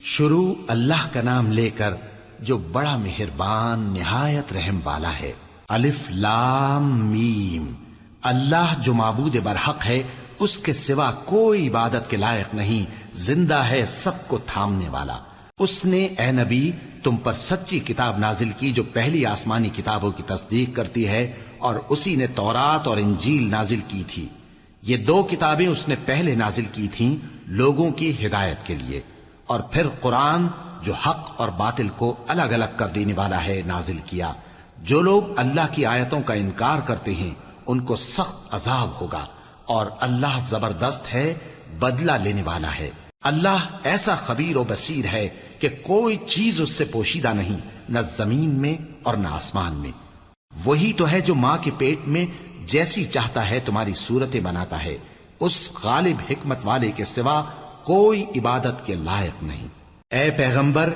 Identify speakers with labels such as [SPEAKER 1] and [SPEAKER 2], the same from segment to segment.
[SPEAKER 1] شروع اللہ کا نام لے کر جو بڑا مہربان نہایت رحم والا ہے۔ الف لام میم۔ اللہ جو معبود برحق ہے، اس کے سوا کوئی عبادت کے لائق نہیں، زندہ ہے، سب کو تھامنے والا۔ اس نے اے نبی تم پر سچی کتاب نازل کی جو پہلی آسمانی کتابوں کی تصدیق کرتی ہے، اور اسی نے تورات اور انجیل نازل کی تھی۔ یہ دو کتابیں اس نے پہلے نازل کی تھیں لوگوں کی ہدایت کے لیے، اور پھر قرآن جو حق اور باطل کو الگ الگ کر دینے والا ہے نازل کیا۔ جو لوگ اللہ کی آیتوں کا انکار کرتے ہیں ان کو سخت عذاب ہوگا، اور اللہ زبردست ہے، بدلہ لینے والا ہے۔ اللہ ایسا خبیر و بصیر ہے کہ کوئی چیز اس سے پوشیدہ نہیں، نہ زمین میں اور نہ آسمان میں۔ وہی تو ہے جو ماں کے پیٹ میں جیسی چاہتا ہے تمہاری صورتیں بناتا ہے، اس غالب حکمت والے کے سوا کوئی عبادت کے لائق نہیں۔ اے پیغمبر،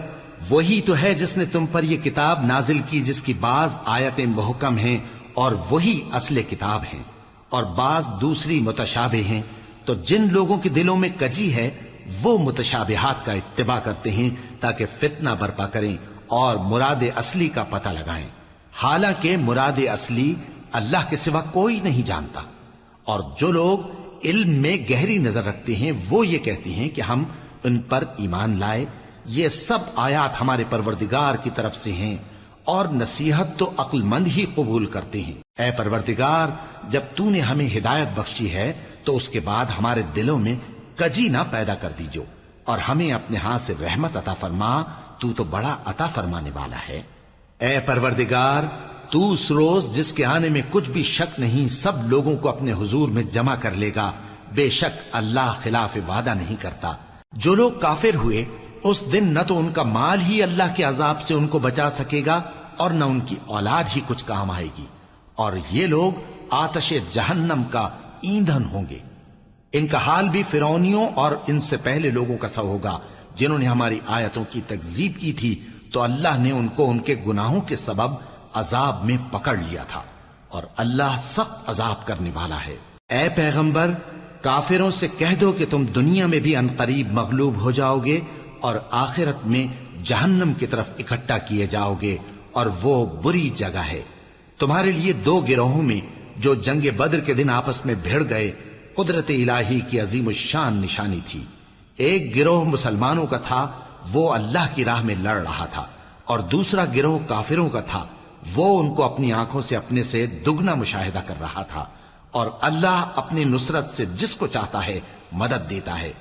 [SPEAKER 1] وہی تو ہے جس نے تم پر یہ کتاب نازل کی جس کی بعض آیتیں محکم ہیں اور وہی اصل کتاب ہیں، اور بعض دوسری متشابہ ہیں۔ تو جن لوگوں کے دلوں میں کجی ہے وہ متشابہات کا اتباع کرتے ہیں تاکہ فتنہ برپا کریں اور مراد اصلی کا پتہ لگائیں، حالانکہ مراد اصلی اللہ کے سوا کوئی نہیں جانتا۔ اور جو لوگ علم میں گہری نظر رکھتے ہیں وہ یہ کہتے ہیں کہ ہم ان پر ایمان لائے۔ یہ سب آیات ہمارے پروردگار کی طرف سے ہیں، اور نصیحت تو عقل مند ہی قبول کرتے ہیں۔ اے پروردگار، جب تو نے ہمیں ہدایت بخشی ہے تو اس کے بعد ہمارے دلوں میں کجی نہ پیدا کر دیجو، اور ہمیں اپنے ہاتھ سے رحمت عطا فرما، تو بڑا عطا فرمانے والا ہے۔ اے پروردگار، تو اس روز جس کے آنے میں کچھ بھی شک نہیں سب لوگوں کو اپنے حضور میں جمع کر لے گا۔ بے شک اللہ خلاف وعدہ نہیں کرتا۔ جو لوگ کافر ہوئے اس دن نہ تو ان کا مال ہی اللہ کے عذاب سے ان کو بچا سکے گا اور نہ ان کی اولاد ہی کچھ کام آئے گی، اور یہ لوگ آتش جہنم کا ایندھن ہوں گے۔ ان کا حال بھی فرعونیوں اور ان سے پہلے لوگوں کا سا ہوگا جنہوں نے ہماری آیتوں کی تکذیب کی تھی، تو اللہ نے ان کو ان کے گناہوں کے سبب عذاب میں پکڑ لیا تھا، اور اللہ سخت عذاب کرنے والا ہے۔ اے پیغمبر، کافروں سے کہہ دو کہ تم دنیا میں بھی عنقریب مغلوب ہو جاؤ گے اور آخرت میں جہنم کی طرف اکٹھا کیے جاؤ گے، اور وہ بری جگہ ہے۔ تمہارے لیے دو گروہوں میں جو جنگ بدر کے دن آپس میں بھڑ گئے قدرت الہی کی عظیم الشان نشانی تھی۔ ایک گروہ مسلمانوں کا تھا، وہ اللہ کی راہ میں لڑ رہا تھا، اور دوسرا گروہ کافروں کا تھا، وہ ان کو اپنی آنکھوں سے اپنے سے دگنا مشاہدہ کر رہا تھا۔ اور اللہ اپنی نصرت سے جس کو چاہتا ہے مدد دیتا ہے۔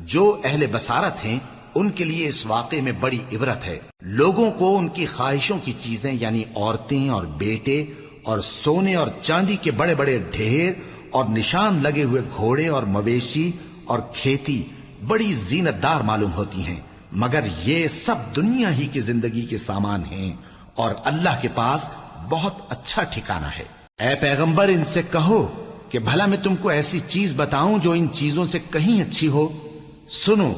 [SPEAKER 1] جو اہل بصارت ہیں ان کے لیے اس واقعے میں بڑی عبرت ہے۔ لوگوں کو ان کی خواہشوں کی چیزیں یعنی عورتیں اور بیٹے اور سونے اور چاندی کے بڑے بڑے ڈھیر اور نشان لگے ہوئے گھوڑے اور مویشی اور کھیتی بڑی زینت دار معلوم ہوتی ہیں، مگر یہ سب دنیا ہی کی زندگی کے سامان ہیں، اور اللہ کے پاس بہت اچھا ٹھکانہ ہے۔ اے پیغمبر، ان سے کہو کہ بھلا میں تم کو ایسی چیز بتاؤں جو ان چیزوں سے کہیں اچھی ہو؟ سنو،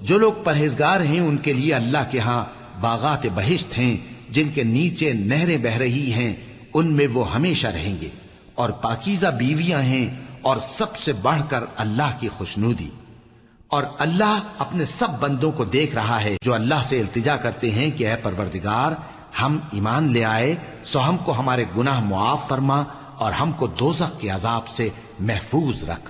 [SPEAKER 1] جو لوگ پرہیزگار ہیں ان کے لیے اللہ کے ہاں باغات بہشت ہیں جن کے نیچے نہریں بہ رہی ہیں، ان میں وہ ہمیشہ رہیں گے، اور پاکیزہ بیویاں ہیں، اور سب سے بڑھ کر اللہ کی خوشنودی۔ اور اللہ اپنے سب بندوں کو دیکھ رہا ہے جو اللہ سے التجا کرتے ہیں کہ اے پروردگار، ہم ایمان لے آئے سو ہم کو ہمارے گناہ معاف فرما اور ہم کو دوزخ کے عذاب سے محفوظ رکھ۔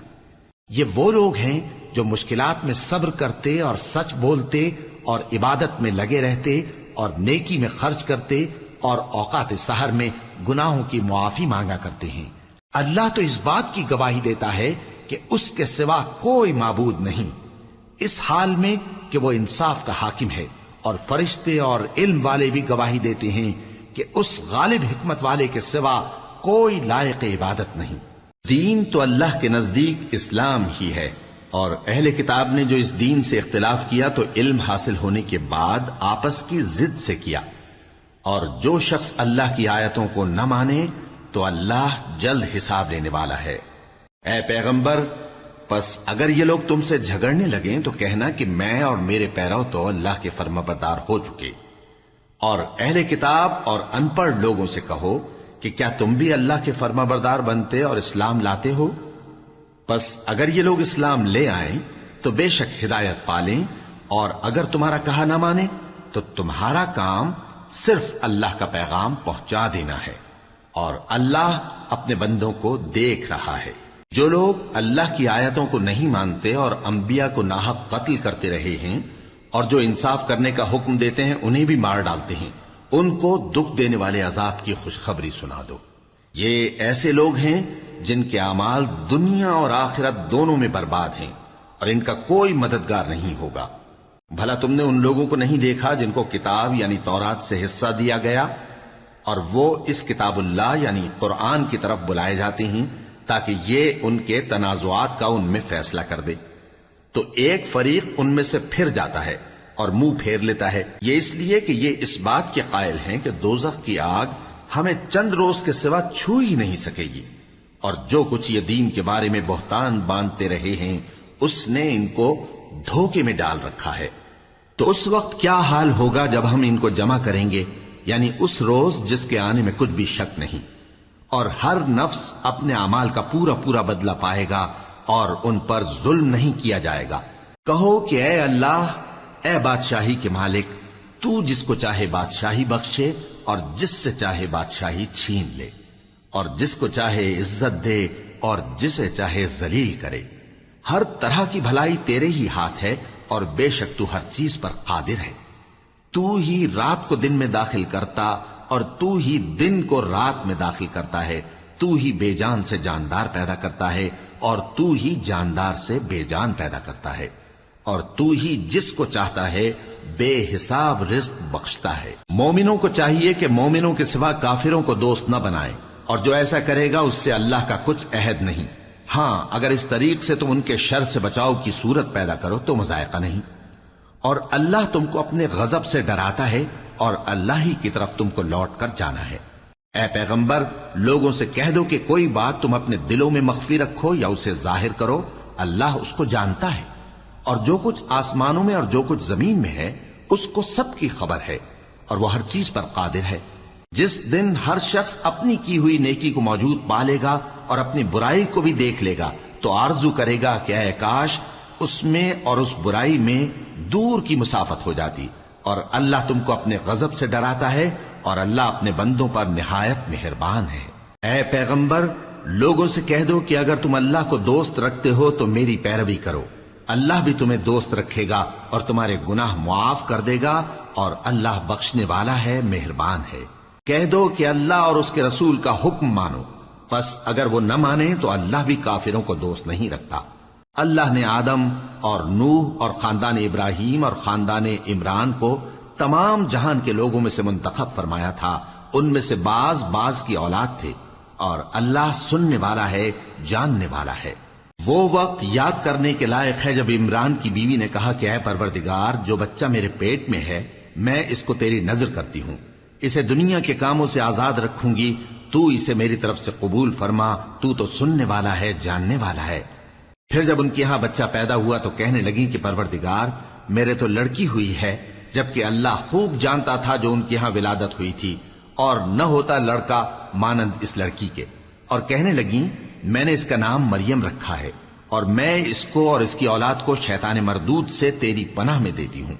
[SPEAKER 1] یہ وہ لوگ ہیں جو مشکلات میں صبر کرتے اور سچ بولتے اور عبادت میں لگے رہتے اور نیکی میں خرچ کرتے اور اوقات سحر میں گناہوں کی معافی مانگا کرتے ہیں۔ اللہ تو اس بات کی گواہی دیتا ہے کہ اس کے سوا کوئی معبود نہیں، اس حال میں کہ وہ انصاف کا حاکم ہے، اور فرشتے اور علم والے بھی گواہی دیتے ہیں کہ اس غالب حکمت والے کے سوا کوئی لائق عبادت نہیں۔ دین تو اللہ کے نزدیک اسلام ہی ہے، اور اہل کتاب نے جو اس دین سے اختلاف کیا تو علم حاصل ہونے کے بعد آپس کی ضد سے کیا، اور جو شخص اللہ کی آیتوں کو نہ مانے تو اللہ جلد حساب لینے والا ہے۔ اے پیغمبر، پس اگر یہ لوگ تم سے جھگڑنے لگیں تو کہنا کہ میں اور میرے پیرو تو اللہ کے فرمانبردار ہو چکے، اور اہل کتاب اور ان پڑھ لوگوں سے کہو کہ کیا تم بھی اللہ کے فرمانبردار بنتے اور اسلام لاتے ہو؟ پس اگر یہ لوگ اسلام لے آئیں تو بے شک ہدایت پالیں، اور اگر تمہارا کہا نہ مانے تو تمہارا کام صرف اللہ کا پیغام پہنچا دینا ہے، اور اللہ اپنے بندوں کو دیکھ رہا ہے۔ جو لوگ اللہ کی آیتوں کو نہیں مانتے اور انبیاء کو ناحق قتل کرتے رہے ہیں اور جو انصاف کرنے کا حکم دیتے ہیں انہیں بھی مار ڈالتے ہیں، ان کو دکھ دینے والے عذاب کی خوشخبری سنا دو۔ یہ ایسے لوگ ہیں جن کے اعمال دنیا اور آخرت دونوں میں برباد ہیں، اور ان کا کوئی مددگار نہیں ہوگا۔ بھلا تم نے ان لوگوں کو نہیں دیکھا جن کو کتاب یعنی تورات سے حصہ دیا گیا، اور وہ اس کتاب اللہ یعنی قرآن کی طرف بلائے جاتے ہیں تاکہ یہ ان کے تنازعات کا ان میں فیصلہ کر دے، تو ایک فریق ان میں سے پھر جاتا ہے اور منہ پھیر لیتا ہے، یہ اس لیے کہ یہ اس بات کے قائل ہیں کہ دوزخ کی آگ ہمیں چند روز کے سوا چھو ہی نہیں سکے گی، اور جو کچھ یہ دین کے بارے میں بہتان باندھتے رہے ہیں اس نے ان کو دھوکے میں ڈال رکھا ہے۔ تو اس وقت کیا حال ہوگا جب ہم ان کو جمع کریں گے، یعنی اس روز جس کے آنے میں کچھ بھی شک نہیں، اور ہر نفس اپنے اعمال کا پورا پورا بدلہ پائے گا اور ان پر ظلم نہیں کیا جائے گا۔ کہو کہ اے اللہ، اے بادشاہی کے مالک، تو جس کو چاہے بادشاہی بخشے اور جس سے چاہے بادشاہی چھین لے، اور جس کو چاہے عزت دے اور جسے چاہے ذلیل کرے۔ ہر طرح کی بھلائی تیرے ہی ہاتھ ہے، اور بے شک تو ہر چیز پر قادر ہے۔ تو ہی رات کو دن میں داخل کرتا اور تو ہی دن کو رات میں داخل کرتا ہے، تو ہی بے جان سے جاندار پیدا کرتا ہے اور تو ہی جاندار سے بے جان پیدا کرتا ہے، اور تو ہی جس کو چاہتا ہے بے حساب رزق بخشتا ہے۔ مومنوں کو چاہیے کہ مومنوں کے سوا کافروں کو دوست نہ بنائیں، اور جو ایسا کرے گا اس سے اللہ کا کچھ عہد نہیں۔ ہاں اگر اس طریق سے تم ان کے شر سے بچاؤ کی صورت پیدا کرو تو مذائقہ نہیں، اور اللہ تم کو اپنے غضب سے ڈراتا ہے، اور اللہ ہی کی طرف تم کو لوٹ کر جانا ہے۔ اے پیغمبر، لوگوں سے کہہ دو کہ کوئی بات تم اپنے دلوں میں مخفی رکھو یا اسے ظاہر کرو، اللہ اس کو جانتا ہے، اور جو کچھ آسمانوں میں اور جو کچھ زمین میں ہے اس کو سب کی خبر ہے، اور وہ ہر چیز پر قادر ہے۔ جس دن ہر شخص اپنی کی ہوئی نیکی کو موجود پا لے گا اور اپنی برائی کو بھی دیکھ لے گا تو آرزو کرے گا کہ اے کاش اس میں اور اس برائی میں دور کی مسافت ہو جاتی، اور اللہ تم کو اپنے غضب سے ڈراتا ہے، اور اللہ اپنے بندوں پر نہایت مہربان ہے۔ اے پیغمبر، لوگوں سے کہہ دو کہ اگر تم اللہ کو دوست رکھتے ہو تو میری پیروی کرو، اللہ بھی تمہیں دوست رکھے گا اور تمہارے گناہ معاف کر دے گا، اور اللہ بخشنے والا ہے، مہربان ہے۔ کہہ دو کہ اللہ اور اس کے رسول کا حکم مانو، پس اگر وہ نہ مانے تو اللہ بھی کافروں کو دوست نہیں رکھتا۔ اللہ نے آدم اور نوح اور خاندان ابراہیم اور خاندان عمران کو تمام جہان کے لوگوں میں سے منتخب فرمایا تھا، ان میں سے بعض بعض کی اولاد تھے، اور اللہ سننے والا ہے، جاننے والا ہے۔ وہ وقت یاد کرنے کے لائق ہے جب عمران کی بیوی نے کہا کہ اے پروردگار، جو بچہ میرے پیٹ میں ہے میں اس کو تیری نذر کرتی ہوں، اسے دنیا کے کاموں سے آزاد رکھوں گی، تو اسے میری طرف سے قبول فرما، تو سننے والا ہے، جاننے والا ہے۔ پھر جب ان کے ہاں بچہ پیدا ہوا تو کہنے لگی کہ پروردگار، میرے تو لڑکی ہوئی ہے، جبکہ اللہ خوب جانتا تھا جو ان کے ہاں ولادت ہوئی تھی، اور نہ ہوتا لڑکا مانند اس لڑکی کے۔ اور کہنے لگی میں نے اس کا نام مریم رکھا ہے، اور میں اس کو اور اس کی اولاد کو شیطان مردود سے تیری پناہ میں دیتی ہوں۔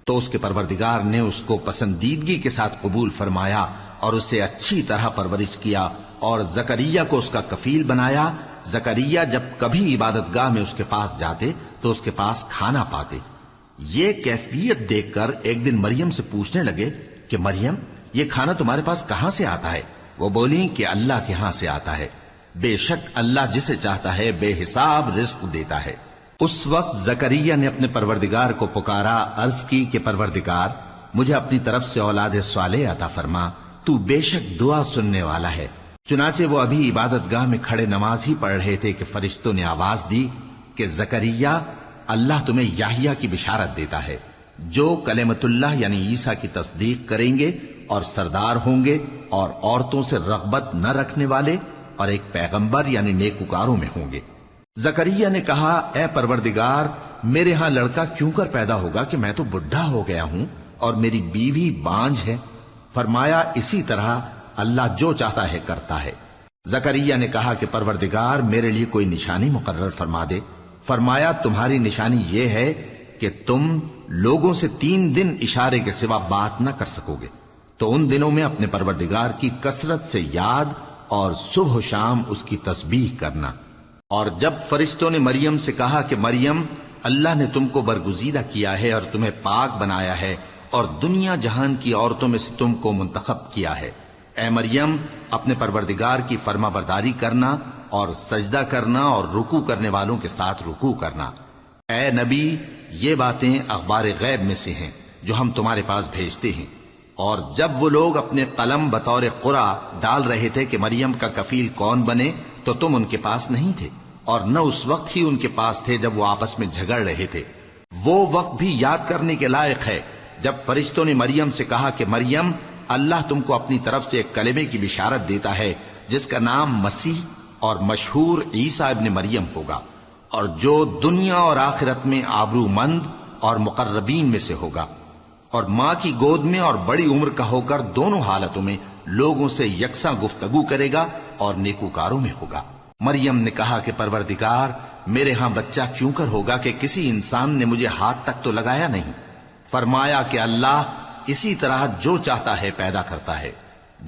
[SPEAKER 1] تو اس کے پروردگار نے اس کو پسندیدگی کے ساتھ قبول فرمایا اور اسے اچھی طرح پرورش کیا، اور زکریا کو اس کا کفیل بنایا۔ زکریا جب کبھی عبادت گاہ میں اس کے پاس جاتے تو اس کے پاس کھانا پاتے۔ یہ کیفیت دیکھ کر ایک دن مریم سے پوچھنے لگے کہ مریم، یہ کھانا تمہارے پاس کہاں سے آتا ہے؟ وہ بولی کہ اللہ کے ہاں سے آتا ہے، بے شک اللہ جسے چاہتا ہے بے حساب رزق دیتا ہے۔ اس وقت زکریا نے اپنے پروردگار کو پکارا، عرض کی کہ پروردگار، مجھے اپنی طرف سے اولاد صالح عطا فرما، تو بے شک دعا سننے والا ہے۔ چنانچہ وہ ابھی عبادت گاہ میں کھڑے نماز ہی پڑھ رہے تھے کہ فرشتوں نے آواز دی کہ زکریا، اللہ تمہیں یحییٰ کی بشارت دیتا ہے، جو کلمۃ اللہ یعنی عیسیٰ کی تصدیق کریں گے اور سردار ہوں گے اور عورتوں سے رغبت نہ رکھنے والے اور ایک پیغمبر یعنی نیکوکاروں میں ہوں گے۔ زکریا نے کہا، اے پروردگار، میرے ہاں لڑکا کیوں کر پیدا ہوگا کہ میں تو بڈھا ہو گیا ہوں اور میری بیوی بانجھ ہے؟ فرمایا، اسی طرح اللہ جو چاہتا ہے کرتا ہے۔ زکریا نے کہا کہ پروردگار، میرے لیے کوئی نشانی مقرر فرما دے۔ فرمایا، تمہاری نشانی یہ ہے کہ تم لوگوں سے 3 دن اشارے کے سوا بات نہ کر سکو گے، تو ان دنوں میں اپنے پروردگار کی کثرت سے یاد اور صبح و شام اس کی تسبیح کرنا۔ اور جب فرشتوں نے مریم سے کہا کہ مریم، اللہ نے تم کو برگزیدہ کیا ہے اور تمہیں پاک بنایا ہے اور دنیا جہان کی عورتوں میں سے تم کو منتخب کیا ہے، اے مریم اپنے پروردگار کی فرما برداری کرنا اور سجدہ کرنا اور رکوع کرنے والوں کے ساتھ رکوع کرنا۔ اے نبی، یہ باتیں اخبار غیب میں سے ہیں جو ہم تمہارے پاس بھیجتے ہیں۔ اور جب وہ لوگ اپنے قلم بطور قرعہ ڈال رہے تھے کہ مریم کا کفیل کون بنے، تو تم ان کے پاس نہیں تھے، اور نہ اس وقت ہی ان کے پاس تھے جب وہ آپس میں جھگڑ رہے تھے۔ وہ وقت بھی یاد کرنے کے لائق ہے جب فرشتوں نے مریم سے کہا کہ مریم، اللہ تم کو اپنی طرف سے ایک کلمے کی بشارت دیتا ہے جس کا نام مسیح اور مشہور عیسیٰ ابن مریم ہوگا، اور جو دنیا اور آخرت میں آبرو مند اور مقربین میں سے ہوگا، اور ماں کی گود میں اور بڑی عمر کا ہو کر دونوں حالتوں میں لوگوں سے یکساں گفتگو کرے گا اور نیکوکاروں میں ہوگا۔ مریم نے کہا کہ پروردگار، میرے ہاں بچہ کیوں کر ہوگا کہ کسی انسان نے مجھے ہاتھ تک تو لگایا نہیں۔ فرمایا کہ اللہ اسی طرح جو چاہتا ہے پیدا کرتا ہے،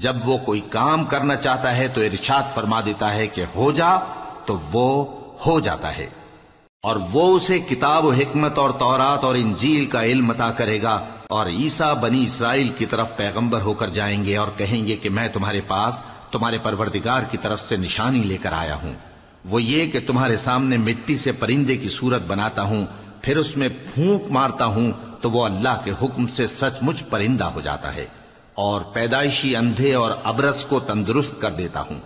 [SPEAKER 1] جب وہ کوئی کام کرنا چاہتا ہے تو ارشاد فرما دیتا ہے کہ ہو جا، تو وہ ہو جاتا ہے۔ اور وہ اسے کتاب و حکمت اور تورات اور انجیل کا علم عطا کرے گا، اور عیسیٰ بنی اسرائیل کی طرف پیغمبر ہو کر جائیں گے اور کہیں گے کہ میں تمہارے پاس تمہارے پروردگار کی طرف سے نشانی لے کر آیا ہوں، وہ یہ کہ تمہارے سامنے مٹی سے پرندے کی صورت بناتا ہوں، پھر اس میں پھونک مارتا ہوں تو وہ اللہ کے حکم سے سچ مچ پرندہ ہو جاتا ہے، اور پیدائشی اندھے اور ابرص کو تندرست کر دیتا ہوں،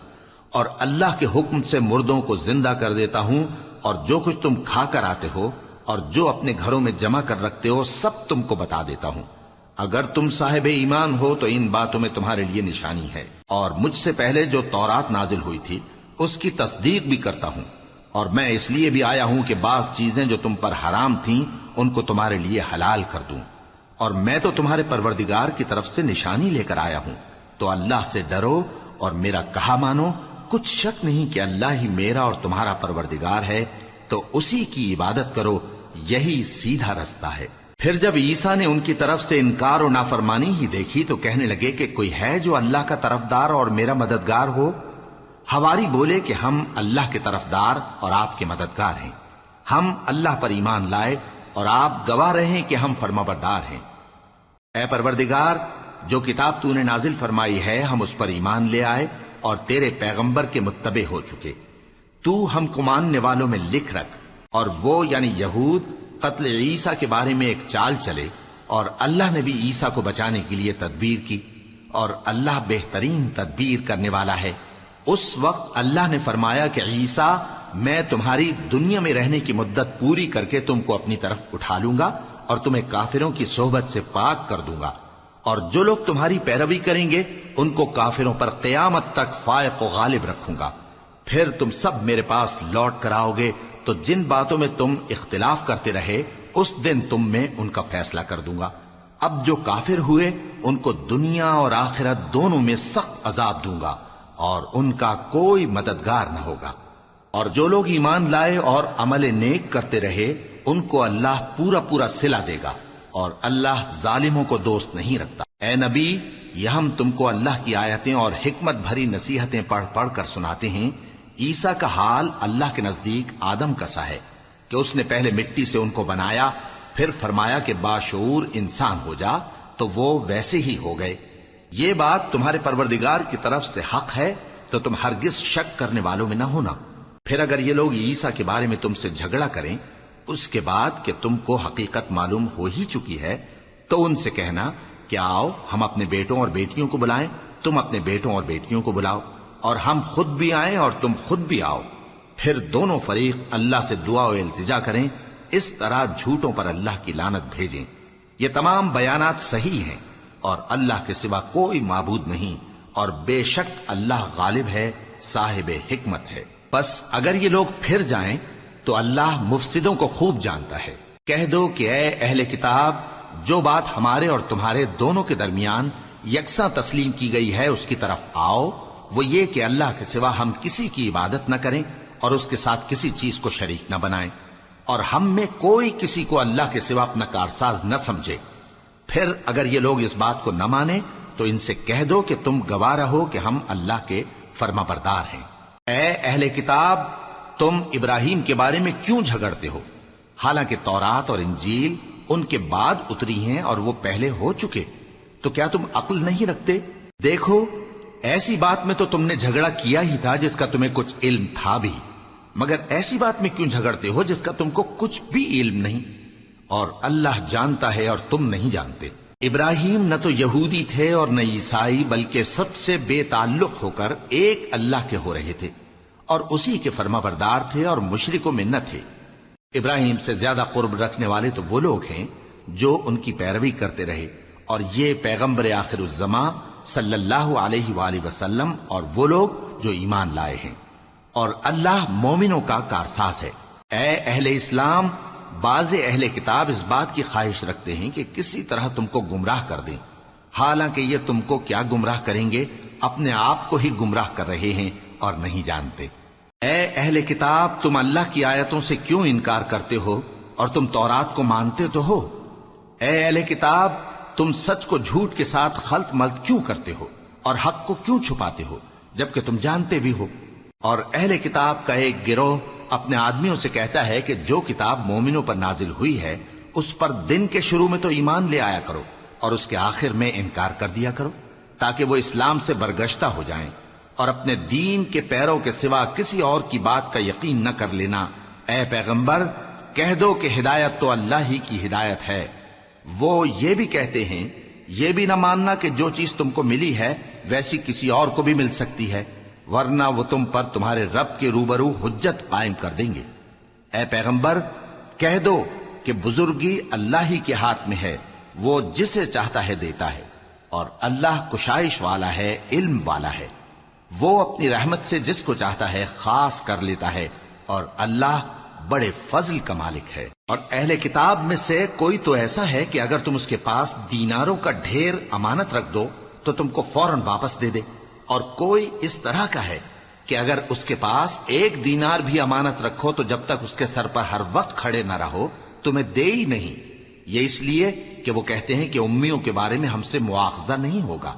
[SPEAKER 1] اور اللہ کے حکم سے مردوں کو زندہ کر دیتا ہوں، اور جو کچھ تم کھا کر آتے ہو اور جو اپنے گھروں میں جمع کر رکھتے ہو سب تم کو بتا دیتا ہوں۔ اگر تم صاحب ایمان ہو تو ان باتوں میں تمہارے لیے نشانی ہے، اور مجھ سے پہلے جو تورات نازل ہوئی تھی اس کی تصدیق بھی کرتا ہوں، اور میں اس لیے بھی آیا ہوں کہ بعض چیزیں جو تم پر حرام تھیں ان کو تمہارے لیے حلال کر دوں، اور میں تو تمہارے پروردگار کی طرف سے نشانی لے کر آیا ہوں، تو اللہ سے ڈرو اور میرا کہا مانو۔ کچھ شک نہیں کہ اللہ ہی میرا اور تمہارا پروردگار ہے، تو اسی کی عبادت کرو، یہی سیدھا رستہ ہے۔ پھر جب عیسیٰ نے ان کی طرف سے انکار و نافرمانی ہی دیکھی تو کہنے لگے کہ کوئی ہے جو اللہ کا طرفدار اور میرا مددگار ہو؟ حواری بولے کہ ہم اللہ کے طرفدار اور آپ کے مددگار ہیں، ہم اللہ پر ایمان لائے اور آپ گواہ رہے کہ ہم فرما بردار ہیں۔ اے پروردگار، جو کتاب تو نے نازل فرمائی ہے ہم اس پر ایمان لے آئے اور تیرے پیغمبر کے متبع ہو چکے، تو ہم کو ماننے والوں میں لکھ رکھ۔ اور وہ یعنی یہود قتل عیسیٰ کے بارے میں ایک چال چلے، اور اللہ نے بھی عیسیٰ کو بچانے کے لیے تدبیر کی، اور اللہ بہترین تدبیر کرنے والا ہے۔ اس وقت اللہ نے فرمایا کہ عیسیٰ، میں تمہاری دنیا میں رہنے کی مدت پوری کر کے تم کو اپنی طرف اٹھا لوں گا اور تمہیں کافروں کی صحبت سے پاک کر دوں گا، اور جو لوگ تمہاری پیروی کریں گے ان کو کافروں پر قیامت تک فائق و غالب رکھوں گا۔ پھر تم سب میرے پاس لوٹ کر آؤ گے تو جن باتوں میں تم اختلاف کرتے رہے اس دن تم میں ان کا فیصلہ کر دوں گا۔ اب جو کافر ہوئے ان کو دنیا اور آخرت دونوں میں سخت عذاب دوں گا، اور ان کا کوئی مددگار نہ ہوگا۔ اور جو لوگ ایمان لائے اور عمل نیک کرتے رہے ان کو اللہ پورا پورا صلہ دے گا، اور اللہ ظالموں کو دوست نہیں رکھتا۔ اے نبی، یہ ہم تم کو اللہ کی آیتیں اور حکمت بھری نصیحتیں پڑھ پڑھ کر سناتے ہیں۔ عیسیٰ کا حال اللہ کے نزدیک آدم کا سا ہے کہ اس نے پہلے مٹی سے ان کو بنایا، پھر فرمایا کہ باشعور انسان ہو جا، تو وہ ویسے ہی ہو گئے۔ یہ بات تمہارے پروردگار کی طرف سے حق ہے، تو تم ہرگز شک کرنے والوں میں نہ ہونا۔ پھر اگر یہ لوگ عیسیٰ کے بارے میں تم سے جھگڑا کریں اس کے بعد کہ تم کو حقیقت معلوم ہو ہی چکی ہے، تو ان سے کہنا کہ آؤ ہم اپنے بیٹوں اور بیٹیوں کو بلائیں، تم اپنے بیٹوں اور بیٹیوں کو بلاؤ، اور ہم خود بھی آئیں اور تم خود بھی آؤ، پھر دونوں فریق اللہ سے دعا و التجا کریں، اس طرح جھوٹوں پر اللہ کی لعنت بھیجیں۔ یہ تمام بیانات صحیح ہیں، اور اللہ کے سوا کوئی معبود نہیں، اور بے شک اللہ غالب ہے، صاحب حکمت ہے۔ بس اگر یہ لوگ پھر جائیں تو اللہ مفسدوں کو خوب جانتا ہے۔ کہہ دو کہ اے اہل کتاب، جو بات ہمارے اور تمہارے دونوں کے درمیان یکساں تسلیم کی گئی ہے اس کی طرف آؤ، وہ یہ کہ اللہ کے سوا ہم کسی کی عبادت نہ کریں اور اس کے ساتھ کسی چیز کو شریک نہ بنائیں۔ اور ہم میں کوئی کسی کو اللہ کے سوا اپنا کارساز نہ سمجھے۔ پھر اگر یہ لوگ اس بات کو نہ مانے تو ان سے کہہ دو کہ تم گواہ رہو کہ ہم اللہ کے فرما بردار ہیں۔ اے اہل کتاب، تم ابراہیم کے بارے میں کیوں جھگڑتے ہو؟ حالانکہ تورات اور انجیل ان کے بعد اتری ہیں اور وہ پہلے ہو چکے، تو کیا تم عقل نہیں رکھتے؟ دیکھو، ایسی بات میں تو تم نے جھگڑا کیا ہی تھا جس کا تمہیں کچھ علم تھا بھی، مگر ایسی بات میں کیوں جھگڑتے ہو جس کا تم کو کچھ بھی علم نہیں؟ اور اللہ جانتا ہے اور تم نہیں جانتے۔ ابراہیم نہ تو یہودی تھے اور نہ عیسائی، بلکہ سب سے بے تعلق ہو کر ایک اللہ کے ہو رہے تھے اور اسی کے فرما بردار تھے اور مشرکوں میں نہ تھے۔ ابراہیم سے زیادہ قرب رکھنے والے تو وہ لوگ ہیں جو ان کی پیروی کرتے رہے، اور یہ پیغمبر آخر الزماں صلی اللہ علیہ وآلہ وسلم اور وہ لوگ جو ایمان لائے ہیں، اور اللہ مومنوں کا کارساز ہے۔ اے اہل اسلام، بعض اہل کتاب اس بات کی خواہش رکھتے ہیں کہ کسی طرح تم کو گمراہ کر دیں، حالانکہ یہ تم کو کیا گمراہ کریں گے، اپنے آپ کو ہی گمراہ کر رہے ہیں اور نہیں جانتے۔ اے اہل کتاب، تم اللہ کی آیتوں سے کیوں انکار کرتے ہو اور تم تورات کو مانتے تو ہو؟ اے اہل کتاب، تم سچ کو جھوٹ کے ساتھ خلط ملط کیوں کرتے ہو اور حق کو کیوں چھپاتے ہو جبکہ تم جانتے بھی ہو؟ اور اہل کتاب کا ایک گروہ اپنے آدمیوں سے کہتا ہے کہ جو کتاب مومنوں پر نازل ہوئی ہے اس پر دن کے شروع میں تو ایمان لے آیا کرو اور اس کے آخر میں انکار کر دیا کرو، تاکہ وہ اسلام سے برگشتہ ہو جائیں، اور اپنے دین کے پیروں کے سوا کسی اور کی بات کا یقین نہ کر لینا۔ اے پیغمبر، کہہ دو کہ ہدایت تو اللہ ہی کی ہدایت ہے۔ وہ یہ بھی کہتے ہیں، یہ بھی نہ ماننا کہ جو چیز تم کو ملی ہے ویسی کسی اور کو بھی مل سکتی ہے، ورنہ وہ تم پر تمہارے رب کے روبرو حجت قائم کر دیں گے۔ اے پیغمبر، کہہ دو کہ بزرگی اللہ ہی کے ہاتھ میں ہے، وہ جسے چاہتا ہے دیتا ہے، اور اللہ کشائش والا ہے، علم والا ہے۔ وہ اپنی رحمت سے جس کو چاہتا ہے خاص کر لیتا ہے، اور اللہ بڑے فضل کا مالک ہے۔ اور اہل کتاب میں سے کوئی تو ایسا ہے کہ اگر تم اس کے پاس دیناروں کا ڈھیر امانت رکھ دو تو تم کو فوراً واپس دے دے، اور کوئی اس طرح کا ہے کہ اگر اس کے پاس 1 دینار بھی امانت رکھو تو جب تک اس کے سر پر ہر وقت کھڑے نہ رہو تمہیں دے ہی نہیں۔ یہ اس لیے کہ وہ کہتے ہیں کہ امیوں کے بارے میں ہم سے مواخذہ نہیں ہوگا۔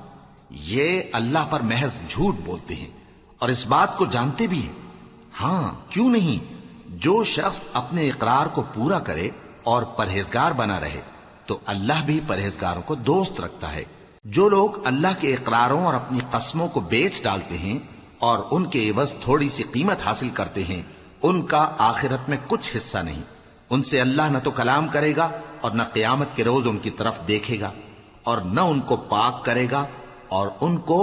[SPEAKER 1] یہ اللہ پر محض جھوٹ بولتے ہیں اور اس بات کو جانتے بھی ہیں۔ ہاں، کیوں نہیں؟ جو شخص اپنے اقرار کو پورا کرے اور پرہیزگار بنا رہے تو اللہ بھی پرہیزگاروں کو دوست رکھتا ہے۔ جو لوگ اللہ کے اقراروں اور اپنی قسموں کو بیچ ڈالتے ہیں اور ان کے عوض تھوڑی سی قیمت حاصل کرتے ہیں، ان کا آخرت میں کچھ حصہ نہیں۔ ان سے اللہ نہ تو کلام کرے گا اور نہ قیامت کے روز ان کی طرف دیکھے گا، اور نہ ان کو پاک کرے گا، اور ان کو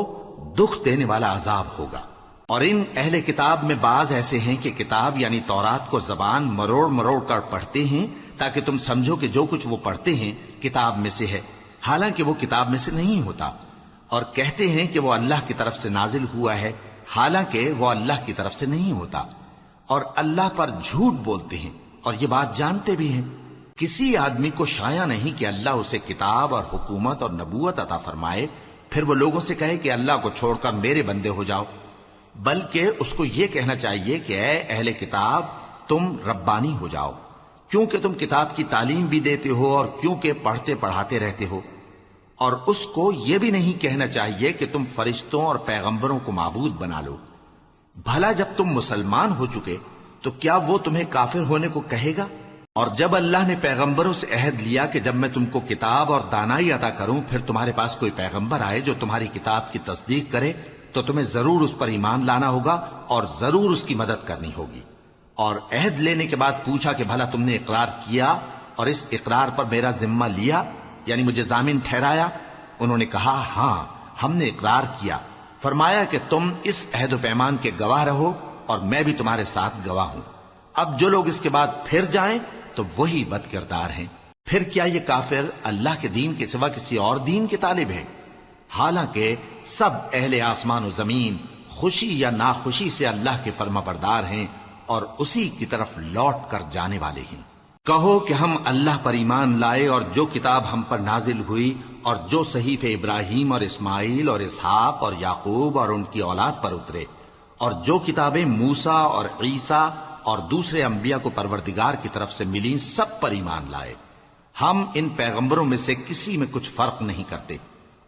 [SPEAKER 1] دکھ دینے والا عذاب ہوگا۔ اور ان اہل کتاب میں بعض ایسے ہیں کہ کتاب یعنی تورات کو زبان مروڑ مروڑ کر پڑھتے ہیں تاکہ تم سمجھو کہ جو کچھ وہ پڑھتے ہیں کتاب میں سے ہے، حالانکہ وہ کتاب میں سے نہیں ہوتا، اور کہتے ہیں کہ وہ اللہ کی طرف سے نازل ہوا ہے، حالانکہ وہ اللہ کی طرف سے نہیں ہوتا، اور اللہ پر جھوٹ بولتے ہیں اور یہ بات جانتے بھی ہیں۔ کسی آدمی کو شایع نہیں کہ اللہ اسے کتاب اور حکومت اور نبوت عطا فرمائے پھر وہ لوگوں سے کہے کہ اللہ کو چھوڑ کر میرے بندے ہو جاؤ، بلکہ اس کو یہ کہنا چاہیے کہ اے اہل کتاب، تم ربانی ہو جاؤ، کیونکہ تم کتاب کی تعلیم بھی دیتے ہو اور کیونکہ پڑھتے پڑھاتے رہتے ہو۔ اور اس کو یہ بھی نہیں کہنا چاہیے کہ تم فرشتوں اور پیغمبروں کو معبود بنا لو۔ بھلا جب تم مسلمان ہو چکے تو کیا وہ تمہیں کافر ہونے کو کہے گا؟ اور جب اللہ نے پیغمبروں سے عہد لیا کہ جب میں تم کو کتاب اور دانائی عطا کروں پھر تمہارے پاس کوئی پیغمبر آئے جو تمہاری کتاب کی تصدیق کرے تو تمہیں ضرور اس پر ایمان لانا ہوگا اور ضرور اس کی مدد کرنی ہوگی۔ اور عہد لینے کے بعد پوچھا کہ بھلا تم نے اقرار کیا اور اس اقرار پر میرا ذمہ لیا، یعنی مجھے ضامن ٹھہرایا؟ انہوں نے کہا ہاں، ہم نے اقرار کیا۔ فرمایا کہ تم اس عہد و پیمان کے گواہ رہو اور میں بھی تمہارے ساتھ گواہ ہوں۔ اب جو لوگ اس کے بعد پھر جائیں تو وہی بد کردار ہیں۔ پھر کیا یہ کافر اللہ کے دین کے سوا کسی اور دین کے طالب ہیں؟ حالانکہ سب اہل آسمان و زمین خوشی یا ناخوشی سے اللہ کے فرما بردار ہیں اور اسی کی طرف لوٹ کر جانے والے ہیں۔ کہو کہ ہم اللہ پر ایمان لائے اور جو کتاب ہم پر نازل ہوئی اور جو صحیفے ابراہیم اور اسماعیل اور اسحاق اور یعقوب اور ان کی اولاد پر اترے، اور جو کتابیں موسیٰ اور عیسیٰ اور دوسرے انبیاء کو پروردگار کی طرف سے ملی سب پر ایمان لائے۔ ہم ان پیغمبروں میں سے کسی میں کچھ فرق نہیں کرتے،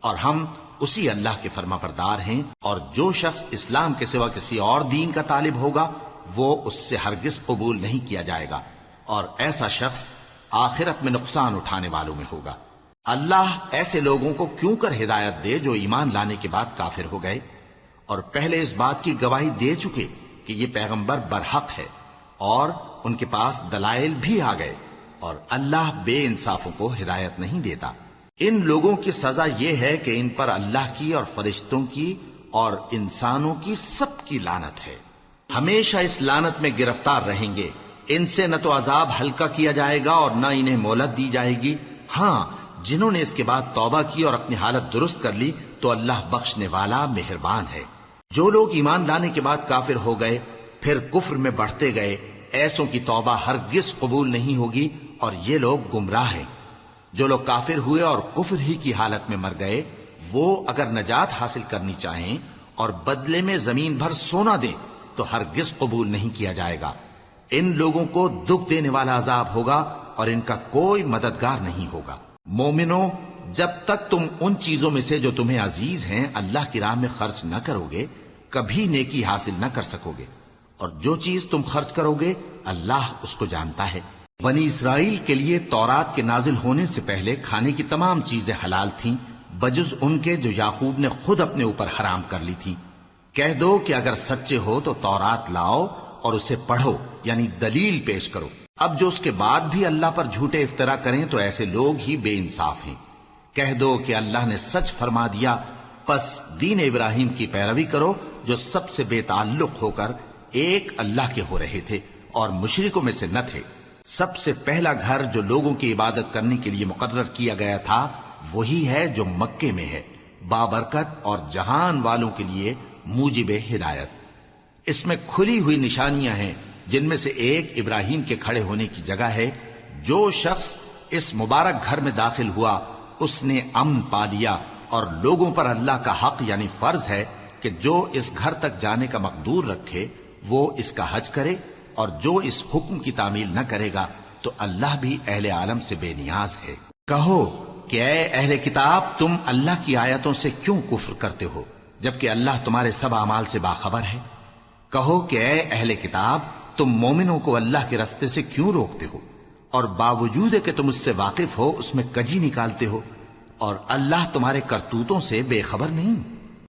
[SPEAKER 1] اور ہم اسی اللہ کے فرما بردار ہیں، اور جو شخص اسلام کے سوا کسی اور دین کا طالب ہوگا وہ اس سے ہرگز قبول نہیں کیا جائے گا، اور ایسا شخص آخرت میں نقصان اٹھانے والوں میں ہوگا۔ اللہ ایسے لوگوں کو کیوں کر ہدایت دے جو ایمان لانے کے بعد کافر ہو گئے اور پہلے اس بات کی گواہی دے چکے کہ یہ پیغمبر برحق ہے اور ان کے پاس دلائل بھی آ گئے، اور اللہ بے انصافوں کو ہدایت نہیں دیتا۔ ان لوگوں کی سزا یہ ہے کہ ان پر اللہ کی اور فرشتوں کی اور انسانوں کی سب کی لعنت ہے، ہمیشہ اس لعنت میں گرفتار رہیں گے۔ ان سے نہ تو عذاب ہلکا کیا جائے گا اور نہ انہیں مہلت دی جائے گی۔ ہاں، جنہوں نے اس کے بعد توبہ کی اور اپنی حالت درست کر لی تو اللہ بخشنے والا مہربان ہے۔ جو لوگ ایمان لانے کے بعد کافر ہو گئے پھر کفر میں بڑھتے گئے، ایسوں کی توبہ ہرگز قبول نہیں ہوگی، اور یہ لوگ گمراہ ہیں۔ جو لوگ کافر ہوئے اور کفر ہی کی حالت میں مر گئے، وہ اگر نجات حاصل کرنی چاہیں اور بدلے میں زمین بھر سونا دیں تو ہرگز قبول نہیں کیا جائے گا۔ ان لوگوں کو دکھ دینے والا عذاب ہوگا اور ان کا کوئی مددگار نہیں ہوگا۔ مومنوں، جب تک تم ان چیزوں میں سے جو تمہیں عزیز ہیں اللہ کی راہ میں خرچ نہ کرو گے کبھی نیکی حاصل نہ کر سکو گے، اور جو چیز تم خرچ کرو گے اللہ اس کو جانتا ہے۔ بنی اسرائیل کے لیے تورات کے نازل ہونے سے پہلے کھانے کی تمام چیزیں حلال تھیں بجز ان کے جو یعقوب نے خود اپنے اوپر حرام کر لی تھی۔ کہہ دو کہ اگر سچے ہو تو تورات لاؤ اور اسے پڑھو، یعنی دلیل پیش کرو۔ اب جو اس کے بعد بھی اللہ پر جھوٹے افطرا کریں تو ایسے لوگ ہی بے انصاف ہیں۔ کہہ دو کہ اللہ نے سچ فرما دیا، پس دین ابراہیم کی پیروی کرو جو سب سے بے تعلق ہو کر ایک اللہ کے ہو رہے تھے اور مشرکوں میں سے نہ تھے۔ سب سے پہلا گھر جو لوگوں کی عبادت کرنے کے لیے مقرر کیا گیا تھا وہی ہے جو مکے میں ہے، بابرکت اور جہان والوں کے لیے موجب ہدایت۔ اس میں کھلی ہوئی نشانیاں ہیں، جن میں سے ایک ابراہیم کے کھڑے ہونے کی جگہ ہے۔ جو شخص اس مبارک گھر میں داخل ہوا اس نے امن پا لیا، اور لوگوں پر اللہ کا حق یعنی فرض ہے کہ جو اس گھر تک جانے کا مقدور رکھے وہ اس کا حج کرے، اور جو اس حکم کی تعمیل نہ کرے گا تو اللہ بھی اہل عالم سے بے نیاز ہے۔ کہو کہ اے اہل کتاب، تم اللہ کی آیتوں سے کیوں کفر کرتے ہو جبکہ اللہ تمہارے سب اعمال سے باخبر ہے؟ کہو کہ اے اہل کتاب، تم مومنوں کو اللہ کے رستے سے کیوں روکتے ہو، اور باوجود کہ تم اس سے واقف ہو اس میں کجی نکالتے ہو، اور اللہ تمہارے کرتوتوں سے بے خبر نہیں؟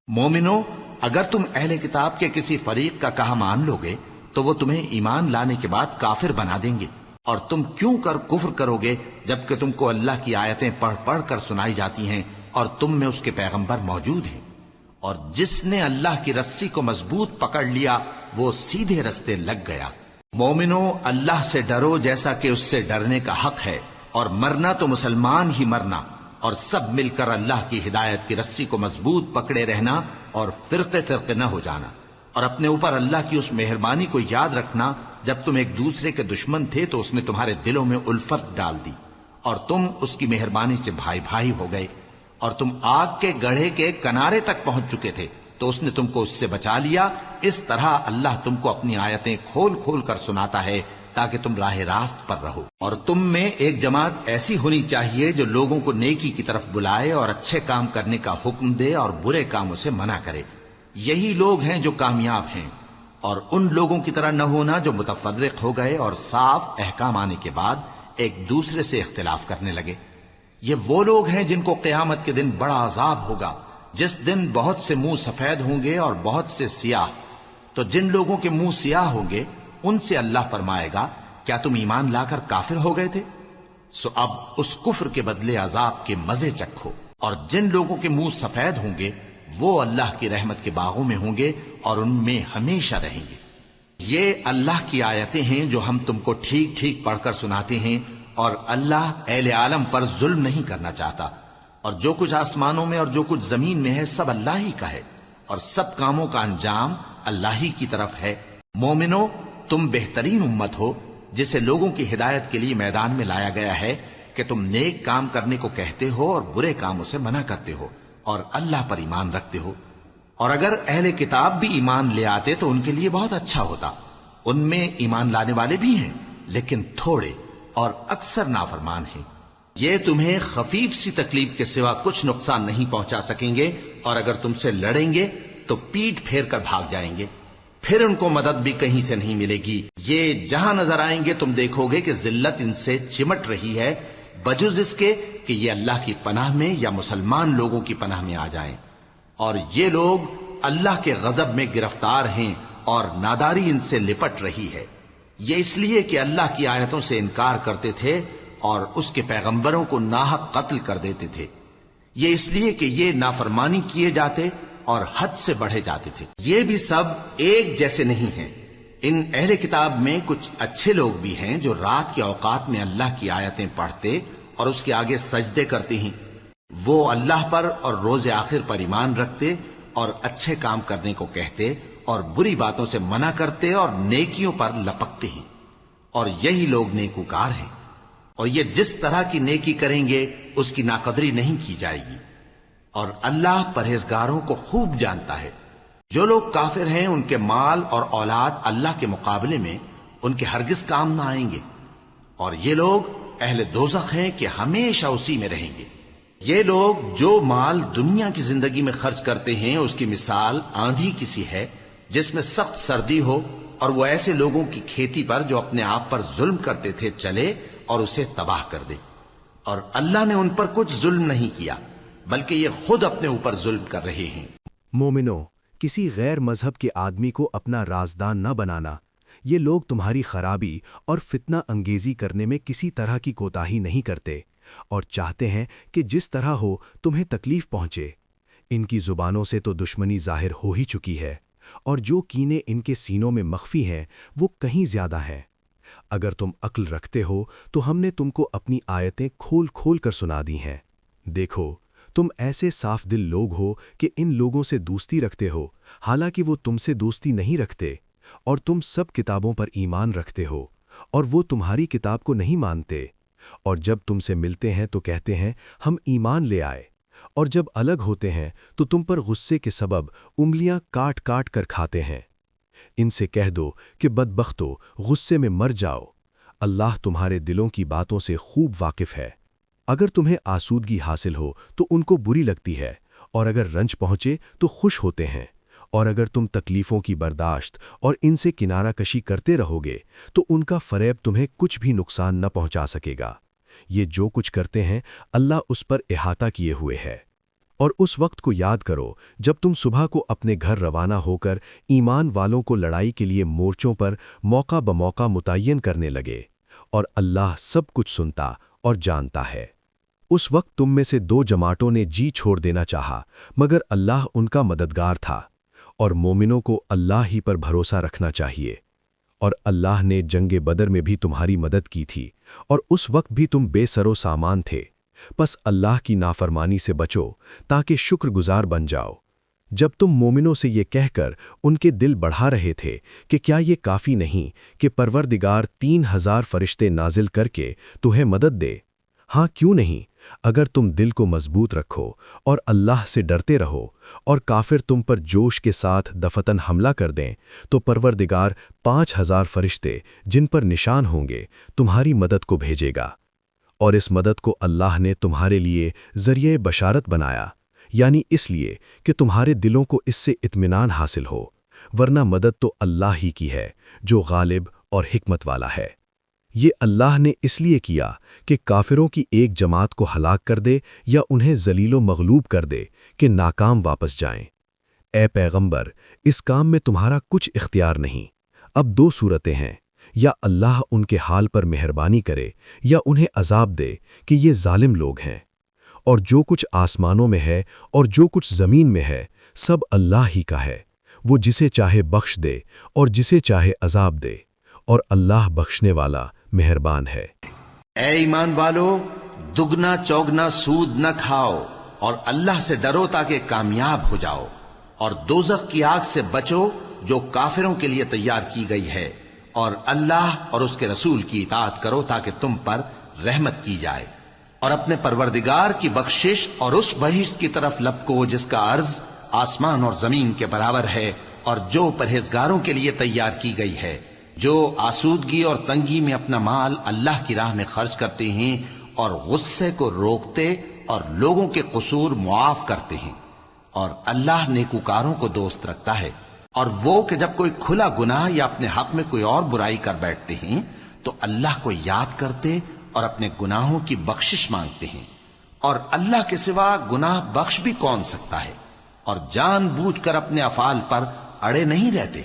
[SPEAKER 1] مومنوں، اگر تم اہل کتاب کے کسی فریق کا کہا مان لو گے تو وہ تمہیں ایمان لانے کے بعد کافر بنا دیں گے، اور تم کیوں کر کفر کرو گے جبکہ تم کو اللہ کی آیتیں پڑھ پڑھ کر سنائی جاتی ہیں اور تم میں اس کے پیغمبر موجود ہیں۔ اور جس نے اللہ کی رسی کو مضبوط پکڑ لیا وہ سیدھے رستے لگ گیا۔ مومنوں، اللہ سے ڈرو جیسا کہ اس سے ڈرنے کا حق ہے، اور مرنا تو مسلمان ہی مرنا، اور سب مل کر اللہ کی ہدایت کی رسی کو مضبوط پکڑے رہنا اور فرقے فرقے نہ ہو جانا، اور اپنے اوپر اللہ کی اس مہربانی کو یاد رکھنا جب تم ایک دوسرے کے دشمن تھے تو اس نے تمہارے دلوں میں الفت ڈال دی اور تم اس کی مہربانی سے بھائی بھائی ہو گئے، اور تم آگ کے گڑھے کے کنارے تک پہنچ چکے تھے تو اس نے تم کو اس سے بچا لیا۔ اس طرح اللہ تم کو اپنی آیتیں کھول کھول کر سناتا ہے تاکہ تم راہ راست پر رہو۔ اور تم میں ایک جماعت ایسی ہونی چاہیے جو لوگوں کو نیکی کی طرف بلائے اور اچھے کام کرنے کا حکم دے اور برے کاموں سے منع کرے۔ یہی لوگ ہیں جو کامیاب ہیں، اور ان لوگوں کی طرح نہ ہونا جو متفرق ہو گئے اور صاف احکام آنے کے بعد ایک دوسرے سے اختلاف کرنے لگے۔ یہ وہ لوگ ہیں جن کو قیامت کے دن بڑا عذاب ہوگا، جس دن بہت سے منہ سفید ہوں گے اور بہت سے سیاہ۔ تو جن لوگوں کے منہ سیاہ ہوں گے ان سے اللہ فرمائے گا، کیا تم ایمان لا کر کافر ہو گئے تھے؟ سو اب اس کفر کے بدلے عذاب کے مزے چکھو۔ اور جن لوگوں کے منہ سفید ہوں گے وہ اللہ کی رحمت کے باغوں میں ہوں گے اور ان میں ہمیشہ رہیں گے۔ یہ اللہ کی آیتیں ہیں جو ہم تم کو ٹھیک ٹھیک پڑھ کر سناتے ہیں، اور اللہ اہل عالم پر ظلم نہیں کرنا چاہتا، اور جو کچھ آسمانوں میں اور جو کچھ زمین میں ہے سب اللہ ہی کا ہے، اور سب کاموں کا انجام اللہ ہی کی طرف ہے۔ مومنو، تم بہترین امت ہو جسے لوگوں کی ہدایت کے لیے میدان میں لایا گیا ہے کہ تم نیک کام کرنے کو کہتے ہو اور برے کاموں سے منع کرتے ہو اور اللہ پر ایمان رکھتے ہو۔ اور اگر اہل کتاب بھی ایمان لے آتے تو ان کے لیے بہت اچھا ہوتا، ان میں ایمان لانے والے بھی ہیں لیکن تھوڑے اور اکثر نافرمان ہیں۔ یہ تمہیں خفیف سی تکلیف کے سوا کچھ نقصان نہیں پہنچا سکیں گے، اور اگر تم سے لڑیں گے تو پیٹ پھیر کر بھاگ جائیں گے، پھر ان کو مدد بھی کہیں سے نہیں ملے گی۔ یہ جہاں نظر آئیں گے تم دیکھو گے کہ ذلت ان سے چمٹ رہی ہے، بجز اس کے کہ یہ اللہ کی پناہ میں یا مسلمان لوگوں کی پناہ میں آ جائیں۔ اور یہ لوگ اللہ کے غضب میں گرفتار ہیں اور ناداری ان سے لپٹ رہی ہے۔ یہ اس لیے کہ اللہ کی آیتوں سے انکار کرتے تھے اور اس کے پیغمبروں کو ناحق قتل کر دیتے تھے۔ یہ اس لیے کہ یہ نافرمانی کیے جاتے اور حد سے بڑھے جاتے تھے۔ یہ بھی سب ایک جیسے نہیں ہیں۔ ان اہل کتاب میں کچھ اچھے لوگ بھی ہیں جو رات کے اوقات میں اللہ کی آیتیں پڑھتے اور اس کے آگے سجدے کرتے ہیں۔ وہ اللہ پر اور روز آخر پر ایمان رکھتے اور اچھے کام کرنے کو کہتے اور بری باتوں سے منع کرتے اور نیکیوں پر لپکتے ہیں، اور یہی لوگ نیکوکار ہیں۔ اور یہ جس طرح کی نیکی کریں گے اس کی ناقدری نہیں کی جائے گی، اور اللہ پرہیزگاروں کو خوب جانتا ہے۔ جو لوگ کافر ہیں ان کے مال اور اولاد اللہ کے مقابلے میں ان کے ہرگز کام نہ آئیں گے، اور یہ لوگ اہل دوزخ ہیں کہ ہمیشہ اسی میں رہیں گے۔ یہ لوگ جو مال دنیا کی زندگی میں خرچ کرتے ہیں اس کی مثال آندھی کسی ہے جس میں سخت سردی ہو، اور وہ ایسے لوگوں کی کھیتی پر جو اپنے آپ پر ظلم کرتے تھے چلے اور اسے تباہ کر دے۔ اور اللہ نے ان پر کچھ ظلم نہیں کیا بلکہ یہ خود اپنے اوپر ظلم کر رہے ہیں۔
[SPEAKER 2] مومنو، کسی غیر مذہب کے آدمی کو اپنا رازدان نہ بنانا۔ یہ لوگ تمہاری خرابی اور فتنہ انگیزی کرنے میں کسی طرح کی کوتاہی نہیں کرتے اور چاہتے ہیں کہ جس طرح ہو تمہیں تکلیف پہنچے۔ ان کی زبانوں سے تو دشمنی ظاہر ہو ہی چکی ہے، اور جو کینے ان کے سینوں میں مخفی ہیں وہ کہیں زیادہ ہیں۔ اگر تم عقل رکھتے ہو تو ہم نے تم کو اپنی آیتیں کھول کھول کر سنا دی ہیں۔ دیکھو، تم ایسے صاف دل لوگ ہو کہ ان لوگوں سے دوستی رکھتے ہو، حالانکہ وہ تم سے دوستی نہیں رکھتے، اور تم سب کتابوں پر ایمان رکھتے ہو اور وہ تمہاری کتاب کو نہیں مانتے، اور جب تم سے ملتے ہیں تو کہتے ہیں ہم ایمان لے آئے، اور جب الگ ہوتے ہیں تو تم پر غصے کے سبب انگلیاں کاٹ کاٹ کر کھاتے ہیں۔ ان سے کہہ دو کہ بدبختو، غصے میں مر جاؤ، اللہ تمہارے دلوں کی باتوں سے خوب واقف ہے۔ اگر تمہیں آسودگی حاصل ہو تو ان کو بری لگتی ہے، اور اگر رنج پہنچے تو خوش ہوتے ہیں، اور اگر تم تکلیفوں کی برداشت اور ان سے کنارہ کشی کرتے رہو گے تو ان کا فریب تمہیں کچھ بھی نقصان نہ پہنچا سکے گا۔ یہ جو کچھ کرتے ہیں اللہ اس پر احاطہ کیے ہوئے ہے۔ اور اس وقت کو یاد کرو جب تم صبح کو اپنے گھر روانہ ہو کر ایمان والوں کو لڑائی کے لیے مورچوں پر موقع بموقع متعین کرنے لگے، اور اللہ سب کچھ سنتا اور جانتا ہے۔ اس وقت تم میں سے دو جماعتوں نے جی چھوڑ دینا چاہا، مگر اللہ ان کا مددگار تھا، اور مومنوں کو اللہ ہی پر بھروسہ رکھنا چاہیے۔ اور اللہ نے جنگ بدر میں بھی تمہاری مدد کی تھی، اور اس وقت بھی تم بے سر و سامان تھے، پس اللہ کی نافرمانی سے بچو تاکہ شکر گزار بن جاؤ۔ جب تم مومنوں سے یہ کہہ کر ان کے دل بڑھا رہے تھے کہ کیا یہ کافی نہیں کہ پروردگار 3000 فرشتے نازل کر کے تمہیں مدد دے؟ ہاں کیوں نہیں، اگر تم دل کو مضبوط رکھو اور اللہ سے ڈرتے رہو اور کافر تم پر جوش کے ساتھ دفتن حملہ کر دیں تو پروردگار 5000 فرشتے جن پر نشان ہوں گے تمہاری مدد کو بھیجے گا، اور اس مدد کو اللہ نے تمہارے لیے ذریعہ بشارت بنایا، یعنی اس لیے کہ تمہارے دلوں کو اس سے اطمینان حاصل ہو، ورنہ مدد تو اللہ ہی کی ہے جو غالب اور حکمت والا ہے۔ یہ اللہ نے اس لیے کیا کہ کافروں کی ایک جماعت کو ہلاک کر دے یا انہیں ذلیل و مغلوب کر دے کہ ناکام واپس جائیں۔ اے پیغمبر، اس کام میں تمہارا کچھ اختیار نہیں۔ اب دو صورتیں ہیں، یا اللہ ان کے حال پر مہربانی کرے یا انہیں عذاب دے کہ یہ ظالم لوگ ہیں۔ اور جو کچھ آسمانوں میں ہے اور جو کچھ زمین میں ہے سب اللہ ہی کا ہے، وہ جسے چاہے بخش دے اور جسے چاہے عذاب دے، اور اللہ بخشنے والا مہربان ہے۔
[SPEAKER 1] اے ایمان والو، دگنا چوگنا سود نہ کھاؤ اور اللہ سے ڈرو تاکہ کامیاب ہو جاؤ، اور دوزخ کی آگ سے بچو جو کافروں کے لیے تیار کی گئی ہے، اور اللہ اور اس کے رسول کی اطاعت کرو تاکہ تم پر رحمت کی جائے، اور اپنے پروردگار کی بخشش اور اس بہشت کی طرف لپکو جس کا عرض آسمان اور زمین کے برابر ہے، اور جو پرہیزگاروں کے لیے تیار کی گئی ہے۔ جو آسودگی اور تنگی میں اپنا مال اللہ کی راہ میں خرچ کرتے ہیں اور غصے کو روکتے اور لوگوں کے قصور معاف کرتے ہیں، اور اللہ نیکوکاروں کو دوست رکھتا ہے۔ اور وہ کہ جب کوئی کھلا گناہ یا اپنے حق میں کوئی اور برائی کر بیٹھتے ہیں تو اللہ کو یاد کرتے اور اپنے گناہوں کی بخشش مانگتے ہیں، اور اللہ کے سوا گناہ بخش بھی کون سکتا ہے، اور جان بوجھ کر اپنے افعال پر اڑے نہیں رہتے۔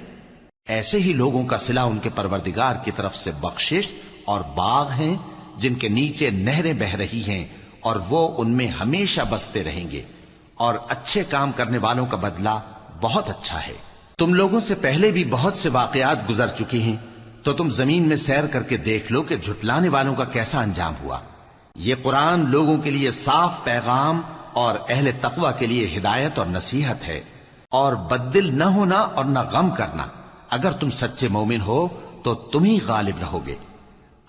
[SPEAKER 1] ایسے ہی لوگوں کا صلہ ان کے پروردگار کی طرف سے بخشش اور باغ ہیں جن کے نیچے نہریں بہ رہی ہیں، اور وہ ان میں ہمیشہ بستے رہیں گے، اور اچھے کام کرنے والوں کا بدلہ بہت اچھا ہے۔ تم لوگوں سے پہلے بھی بہت سے واقعات گزر چکے ہیں، تو تم زمین میں سیر کر کے دیکھ لو کہ جھٹلانے والوں کا کیسا انجام ہوا۔ یہ قرآن لوگوں کے لیے صاف پیغام اور اہل تقوی کے لیے ہدایت اور نصیحت ہے، اور بددل نہ ہونا اور نہ غم کرنا۔ اگر تم سچے مومن ہو تو تم ہی غالب رہو گے۔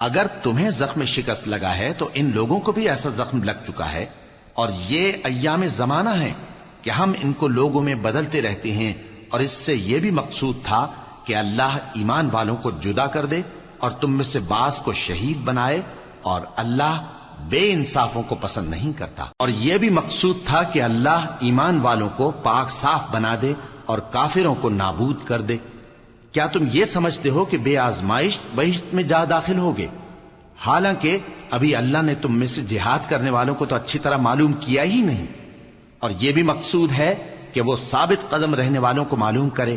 [SPEAKER 1] اگر تمہیں زخم شکست لگا ہے تو ان لوگوں کو بھی ایسا زخم لگ چکا ہے، اور یہ ایام زمانہ ہے کہ ہم ان کو لوگوں میں بدلتے رہتے ہیں، اور اس سے یہ بھی مقصود تھا کہ اللہ ایمان والوں کو جدا کر دے اور تم میں سے بعض کو شہید بنائے، اور اللہ بے انصافوں کو پسند نہیں کرتا۔ اور یہ بھی مقصود تھا کہ اللہ ایمان والوں کو پاک صاف بنا دے اور کافروں کو نابود کر دے۔ کیا تم یہ سمجھتے ہو کہ بے آزمائش بہشت میں جا داخل ہوگے؟ حالانکہ ابھی اللہ نے تم میں سے جہاد کرنے والوں کو تو اچھی طرح معلوم کیا ہی نہیں، اور یہ بھی مقصود ہے کہ وہ ثابت قدم رہنے والوں کو معلوم کرے،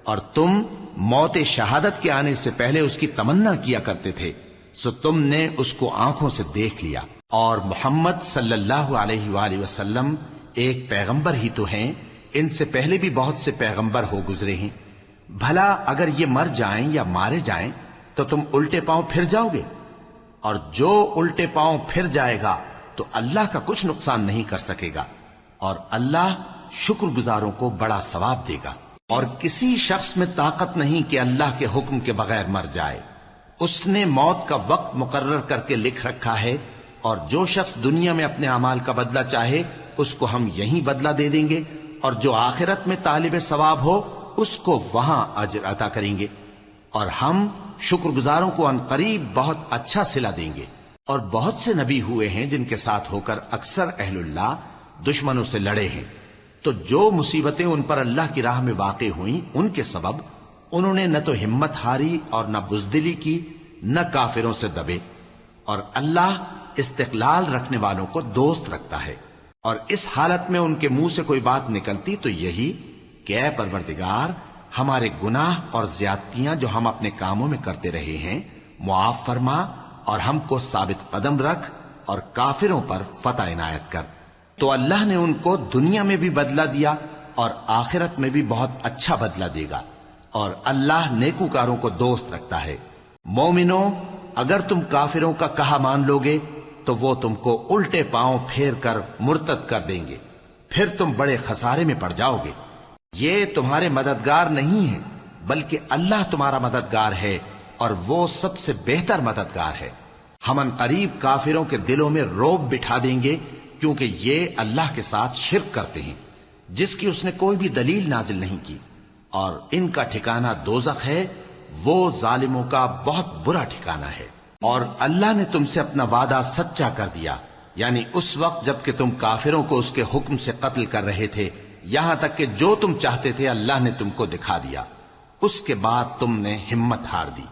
[SPEAKER 1] اور تم موت شہادت کے آنے سے پہلے اس کی تمنا کیا کرتے تھے، سو تم نے اس کو آنکھوں سے دیکھ لیا۔ اور محمد صلی اللہ علیہ وآلہ وسلم ایک پیغمبر ہی تو ہیں، ان سے پہلے بھی بہت سے پیغمبر ہو گزرے ہیں۔ بھلا اگر یہ مر جائیں یا مارے جائیں تو تم الٹے پاؤں پھر جاؤ گے؟ اور جو الٹے پاؤں پھر جائے گا تو اللہ کا کچھ نقصان نہیں کر سکے گا، اور اللہ شکر گزاروں کو بڑا ثواب دے گا۔ اور کسی شخص میں طاقت نہیں کہ اللہ کے حکم کے بغیر مر جائے، اس نے موت کا وقت مقرر کر کے لکھ رکھا ہے، اور جو شخص دنیا میں اپنے اعمال کا بدلہ چاہے اس کو ہم یہیں بدلہ دے دیں گے، اور جو آخرت میں طالب ثواب ہو اس کو وہاں اجر عطا کریں گے، اور ہم شکر گزاروں کو عنقریب بہت اچھا صلہ دیں گے۔ اور بہت سے نبی ہوئے ہیں جن کے ساتھ ہو کر اکثر اہل اللہ دشمنوں سے لڑے ہیں، تو جو مصیبتیں ان پر اللہ کی راہ میں واقع ہوئیں ان کے سبب انہوں نے نہ تو ہمت ہاری اور نہ بزدلی کی، نہ کافروں سے دبے، اور اللہ استقلال رکھنے والوں کو دوست رکھتا ہے۔ اور اس حالت میں ان کے منہ سے کوئی بات نکلتی تو یہی کہ اے پروردگار، ہمارے گناہ اور زیادتیاں جو ہم اپنے کاموں میں کرتے رہے ہیں معاف فرما، اور ہم کو ثابت قدم رکھ اور کافروں پر فتح عنایت کر۔ تو اللہ نے ان کو دنیا میں بھی بدلہ دیا اور آخرت میں بھی بہت اچھا بدلہ دے گا، اور اللہ نیکوکاروں کو دوست رکھتا ہے۔ مومنوں، اگر تم کافروں کا کہا مان لوگے تو وہ تم کو الٹے پاؤں پھیر کر مرتد کر دیں گے، پھر تم بڑے خسارے میں پڑ جاؤ گے۔ یہ تمہارے مددگار نہیں ہے بلکہ اللہ تمہارا مددگار ہے، اور وہ سب سے بہتر مددگار ہے۔ ہم عنقریب کافروں کے دلوں میں رعب بٹھا دیں گے، کیونکہ یہ اللہ کے ساتھ شرک کرتے ہیں جس کی اس نے کوئی بھی دلیل نازل نہیں کی، اور ان کا ٹھکانہ دوزخ ہے، وہ ظالموں کا بہت برا ٹھکانہ ہے۔ اور اللہ نے تم سے اپنا وعدہ سچا کر دیا، یعنی اس وقت جب کہ تم کافروں کو اس کے حکم سے قتل کر رہے تھے، یہاں تک کہ جو تم چاہتے تھے اللہ نے تم کو دکھا دیا۔ اس کے بعد تم نے ہمت ہار دی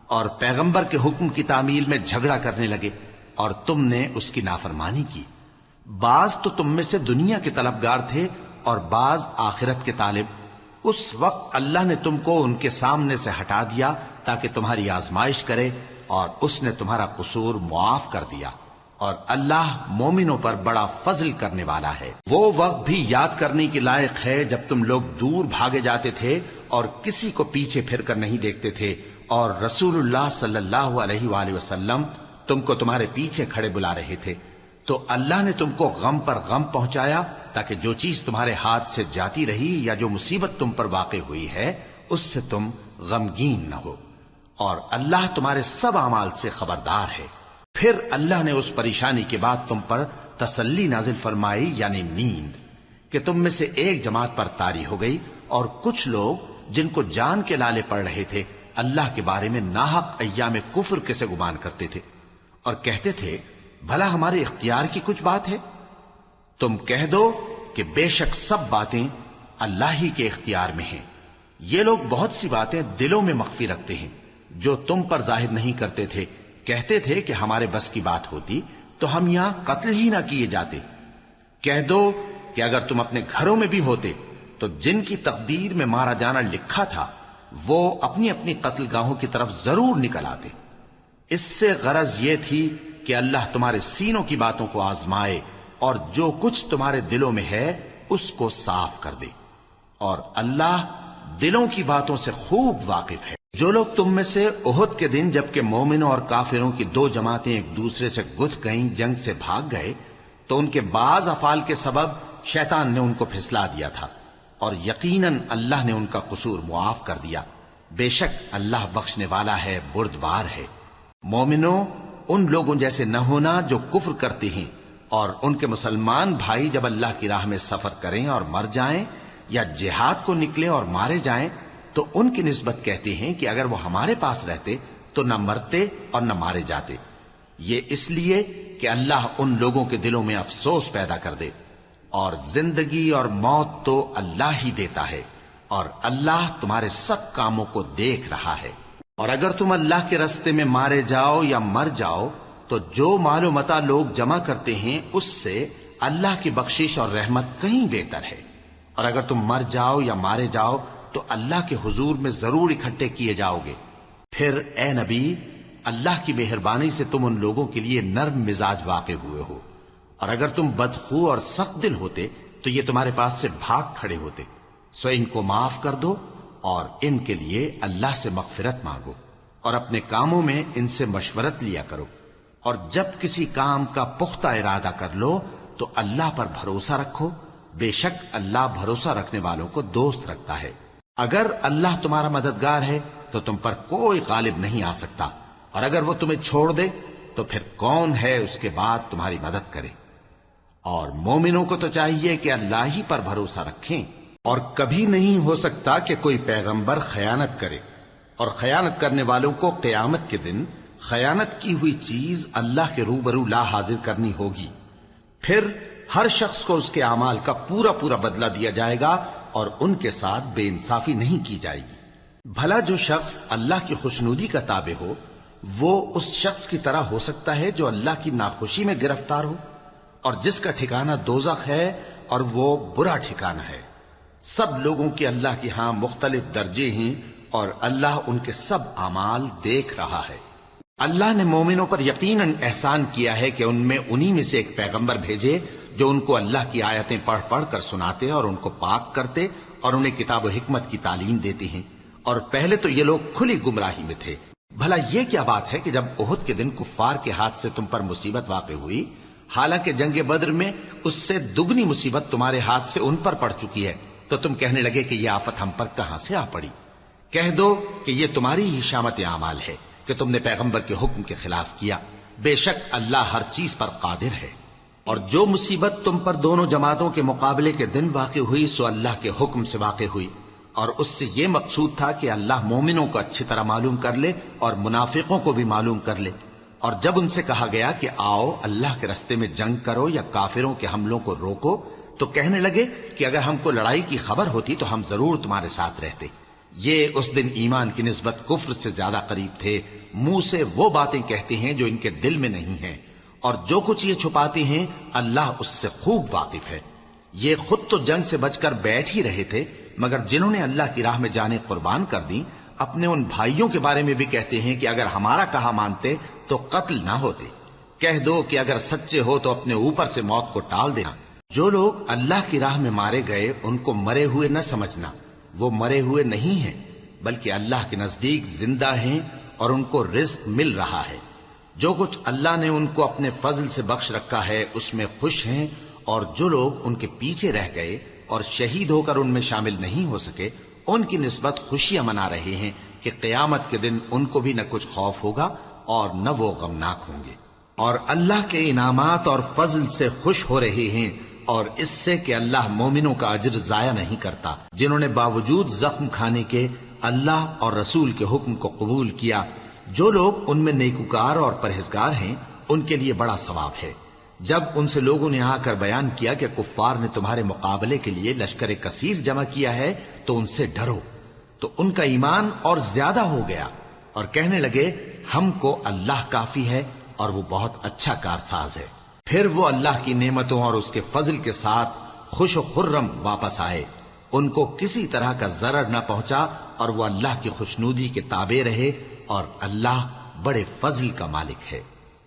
[SPEAKER 1] اور پیغمبر کے حکم کی تعمیل میں جھگڑا کرنے لگے، اور تم نے اس کی نافرمانی کی۔ بعض تو تم میں سے دنیا کے طلبگار تھے اور بعض آخرت کے طالب۔ اس وقت اللہ نے تم کو ان کے سامنے سے ہٹا دیا تاکہ تمہاری آزمائش کرے، اور اس نے تمہارا قصور معاف کر دیا، اور اللہ مومنوں پر بڑا فضل کرنے والا ہے۔ وہ وقت بھی یاد کرنے کے لائق ہے جب تم لوگ دور بھاگے جاتے تھے اور کسی کو پیچھے پھر کر نہیں دیکھتے تھے، اور رسول اللہ صلی اللہ علیہ وآلہ وسلم تم کو تمہارے پیچھے کھڑے بلا رہے تھے، تو اللہ نے تم کو غم پر غم پہنچایا تاکہ جو چیز تمہارے ہاتھ سے جاتی رہی یا جو مصیبت تم پر واقع ہوئی ہے اس سے تم غمگین نہ ہو، اور اللہ تمہارے سب اعمال سے خبردار ہے۔ پھر اللہ نے اس پریشانی کے بعد تم پر تسلی نازل فرمائی، یعنی نیند، کہ تم میں سے ایک جماعت پر طاری ہو گئی، اور کچھ لوگ جن کو جان کے لالے پڑ رہے تھے اللہ کے بارے میں ناحق ایام کفر کیسے گمان کرتے تھے اور کہتے تھے بھلا ہمارے اختیار کی کچھ بات ہے؟ تم کہہ دو کہ بے شک سب باتیں اللہ ہی کے اختیار میں ہیں۔ یہ لوگ بہت سی باتیں دلوں میں مخفی رکھتے ہیں جو تم پر ظاہر نہیں کرتے تھے۔ کہتے تھے کہ ہمارے بس کی بات ہوتی تو ہم یہاں قتل ہی نہ کیے جاتے۔ کہہ دو کہ اگر تم اپنے گھروں میں بھی ہوتے تو جن کی تقدیر میں مارا جانا لکھا تھا وہ اپنی اپنی قتل گاہوں کی طرف ضرور نکل آتے۔ اس سے غرض یہ تھی کہ اللہ تمہارے سینوں کی باتوں کو آزمائے اور جو کچھ تمہارے دلوں میں ہے اس کو صاف کر دے، اور اللہ دلوں کی باتوں سے خوب واقف ہے۔ جو لوگ تم میں سے احد کے دن جبکہ مومنوں اور کافروں کی دو جماعتیں ایک دوسرے سے گتھ گئیں جنگ سے بھاگ گئے تو ان کے بعض افعال کے سبب شیطان نے ان کو پھسلا دیا تھا، اور یقیناً اللہ نے ان کا قصور معاف کر دیا۔ بے شک اللہ بخشنے والا ہے، بردبار ہے۔ مومنوں، ان لوگوں جیسے نہ ہونا جو کفر کرتے ہیں اور ان کے مسلمان بھائی جب اللہ کی راہ میں سفر کریں اور مر جائیں یا جہاد کو نکلے اور مارے جائیں تو ان کی نسبت کہتے ہیں کہ اگر وہ ہمارے پاس رہتے تو نہ مرتے اور نہ مارے جاتے۔ یہ اس لیے کہ اللہ ان لوگوں کے دلوں میں افسوس پیدا کر دے، اور زندگی اور موت تو اللہ ہی دیتا ہے، اور اللہ تمہارے سب کاموں کو دیکھ رہا ہے۔ اور اگر تم اللہ کے راستے میں مارے جاؤ یا مر جاؤ تو جو مال و متاع لوگ جمع کرتے ہیں اس سے اللہ کی بخشش اور رحمت کہیں بہتر ہے، اور اگر تم مر جاؤ یا مارے جاؤ تو اللہ کے حضور میں ضرور اکٹھے کیے جاؤ گے۔ پھر اے نبی، اللہ کی مہربانی سے تم ان لوگوں کے لیے نرم مزاج واقع ہوئے ہو، اور اگر تم بدخو اور سخت دل ہوتے تو یہ تمہارے پاس سے بھاگ کھڑے ہوتے۔ سو ان کو معاف کر دو اور ان کے لیے اللہ سے مغفرت مانگو، اور اپنے کاموں میں ان سے مشورت لیا کرو، اور جب کسی کام کا پختہ ارادہ کر لو تو اللہ پر بھروسہ رکھو، بے شک اللہ بھروسہ رکھنے والوں کو دوست رکھتا ہے۔ اگر اللہ تمہارا مددگار ہے تو تم پر کوئی غالب نہیں آ سکتا، اور اگر وہ تمہیں چھوڑ دے تو پھر کون ہے اس کے بعد تمہاری مدد کرے؟ اور مومنوں کو تو چاہیے کہ اللہ ہی پر بھروسہ رکھیں، اور کبھی نہیں ہو سکتا کہ کوئی پیغمبر خیانت کرے، اور خیانت کرنے والوں کو قیامت کے دن خیانت کی ہوئی چیز اللہ کے روبرو لا حاضر کرنی ہوگی۔ پھر ہر شخص کو اس کے اعمال کا پورا پورا بدلہ دیا جائے گا، اور ان کے ساتھ بے انصافی نہیں کی جائے گی۔ بھلا جو شخص اللہ کی خوشنودی کا تابع ہو وہ اس شخص کی طرح ہو سکتا ہے جو اللہ کی ناخوشی میں گرفتار ہو، اور جس کا ٹھکانہ دوزخ ہے اور وہ برا ٹھکانہ ہے۔ سب لوگوں کے اللہ کے ہاں مختلف درجے ہیں، اور اللہ ان کے سب اعمال دیکھ رہا ہے۔ اللہ نے مومنوں پر یقیناً احسان کیا ہے کہ ان میں انہی میں سے ایک پیغمبر بھیجے جو ان کو اللہ کی آیتیں پڑھ پڑھ کر سناتے اور ان کو پاک کرتے اور انہیں کتاب و حکمت کی تعلیم دیتے ہیں، اور پہلے تو یہ لوگ کھلی گمراہی میں تھے۔ بھلا یہ کیا بات ہے کہ جب احد کے دن کفار کے ہاتھ سے تم پر مصیبت واقع ہوئی، حالانکہ جنگ بدر میں اس سے دگنی مصیبت تمہارے ہاتھ سے ان پر پڑ چکی ہے، تو تم کہنے لگے کہ یہ آفت ہم پر کہاں سے آ پڑی؟ کہہ دو کہ یہ تمہاری ہی شامت اعمال ہے کہ تم نے پیغمبر کے حکم کے خلاف کیا۔ بے شک اللہ ہر چیز پر قادر ہے۔ اور جو مصیبت تم پر دونوں جماعتوں کے مقابلے کے دن واقع ہوئی سو اللہ کے حکم سے واقع ہوئی، اور اس سے یہ مقصود تھا کہ اللہ مومنوں کو اچھی طرح معلوم کر لے اور منافقوں کو بھی معلوم کر لے۔ اور جب ان سے کہا گیا کہ آؤ اللہ کے راستے میں جنگ کرو یا کافروں کے حملوں کو روکو، تو کہنے لگے کہ اگر ہم کو لڑائی کی خبر ہوتی تو ہم ضرور تمہارے ساتھ رہتے۔ یہ اس دن ایمان کی نسبت کفر سے زیادہ قریب تھے، منہ سے وہ باتیں کہتے ہیں جو ان کے دل میں نہیں ہیں، اور جو کچھ یہ چھپاتے ہیں اللہ اس سے خوب واقف ہے۔ یہ خود تو جنگ سے بچ کر بیٹھ ہی رہے تھے، مگر جنہوں نے اللہ کی راہ میں جانیں قربان کر دیں اپنے ان بھائیوں کے بارے میں بھی کہتے ہیں کہ اگر ہمارا کہا مانتے تو قتل نہ ہوتے۔ کہہ دو کہ اگر سچے ہو تو اپنے اوپر سے موت کو ٹال دینا۔ جو لوگ اللہ کی راہ میں مارے گئے ان کو مرے ہوئے نہ سمجھنا، وہ مرے ہوئے نہیں ہیں بلکہ اللہ کے نزدیک زندہ ہیں اور ان کو رزق مل رہا ہے۔ جو کچھ اللہ نے ان کو اپنے فضل سے بخش رکھا ہے اس میں خوش ہیں، اور جو لوگ ان کے پیچھے رہ گئے اور شہید ہو کر ان میں شامل نہیں ہو سکے ان کی نسبت خوشیاں منا رہے ہیں کہ قیامت کے دن ان کو بھی نہ کچھ خوف ہوگا اور نہ وہ غمناک ہوں گے، اور اللہ کے انعامات اور فضل سے خوش ہو رہے ہیں، اور اس سے کہ اللہ مومنوں کا اجر ضائع نہیں کرتا، جنہوں نے باوجود زخم کھانے کے اللہ اور رسول کے حکم کو قبول کیا، جو لوگ ان میں نیکوکار اور پرہیزگار ہیں ان کے لیے بڑا ثواب ہے۔ جب ان سے لوگوں نے آ کر بیان کیا کہ کفار نے تمہارے مقابلے کے لیے لشکر کثیر جمع کیا ہے تو ان سے ڈرو، تو ان کا ایمان اور زیادہ ہو گیا اور کہنے لگے ہم کو اللہ کافی ہے اور وہ بہت اچھا کارساز ہے۔ پھر وہ اللہ کی نعمتوں اور اس کے فضل کے ساتھ خوش و خرم واپس آئے، ان کو کسی طرح کا ضرر نہ پہنچا اور وہ اللہ کی خوشنودی کے تابع رہے، اور اللہ بڑے فضل کا مالک ہے۔